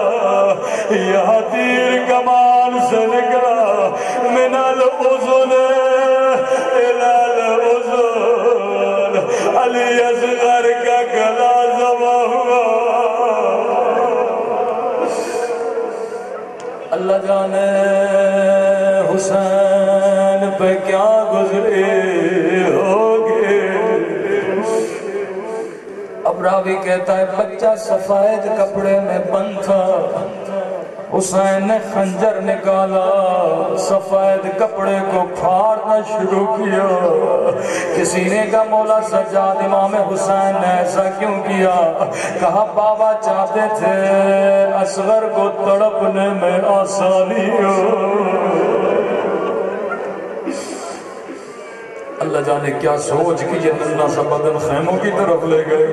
یہ تیر کمان سے نکلا، من الاذن الى الاذن، علی اصغر کا گلا ذبح ہوا۔ اللہ جانے حسین پہ کیا گزرے ہوگے۔ اب راوی کہتا ہے بچہ سفید کپڑے میں بند تھا، حسین نے خنجر نکالا، سفید کپڑے کو پھاڑنا شروع کیا۔ کسی نے کہا مولا سجاد امام حسین نے ایسا کیوں کیا؟ کہا بابا چاہتے تھے اصغر کو تڑپنے میں آسانی ہو۔ اللہ جانے کیا سوچ کی یہ ننا سا بدن خیموں کی طرف لے گئے،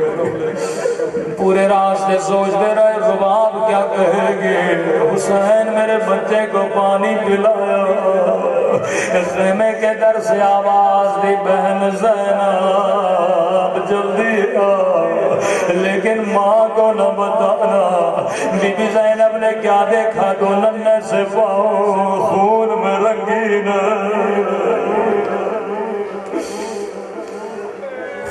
پورے راستے سوچتے رہے رباب کیا کہے گے، حسین میرے بچے کو پانی پلایا، خیمے کے در سے آواز دی بہن زینب جلدی آ، لیکن ماں کو نہ بتانا۔ بی بی زینب نے کیا دیکھا؟ دو ننھے سے پاؤں خون میں رنگین،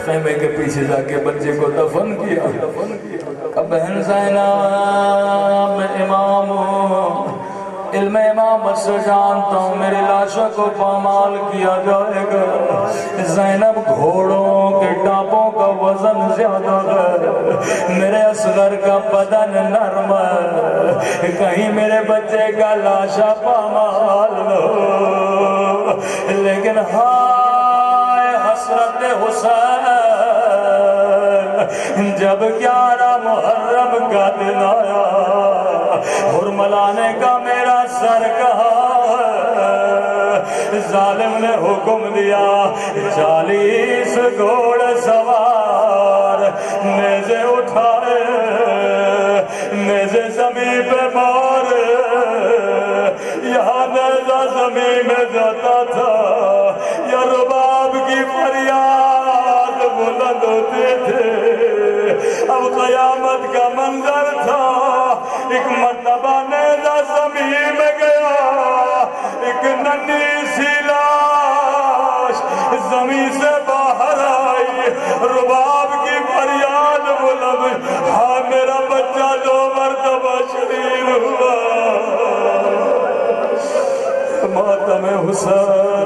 خیمے کے پیچھے جا کے بچے کو دفن کیا۔ اب بہن زینب امام علم امامت سے جانتا ہوں میری لاشوں کو پامال کیا جائے گا۔ زینب گھوڑوں کے ٹاپوں کا وزن زیادہ ہے، میرے اصغر کا بدن نرم ہے، کہیں میرے بچے کا لاشا پامال ہو۔ لیکن ہائے حسرت حسین، جب 11 محرم کا دن آیا، حرملانے کا میرا سر کہا، ظالم نے حکم دیا 40 گھوڑے سوار نیزے اٹھائے، نیزے زمین پہ مارے، یہاں نیزہ زمین میں جاتا تھا یا رباب کی فریاد بلند ہوتے تھے۔ اب قیامت کا منظر تھا، ایک مرتبہ نیزہ زمین میں گیا، ایک ننھی سی لاش زمین سے باہر آئی، رباب کی فریاد بلند، ہاں میرا بچہ 2 مرتبہ شہید ہوا۔ ماتم حسین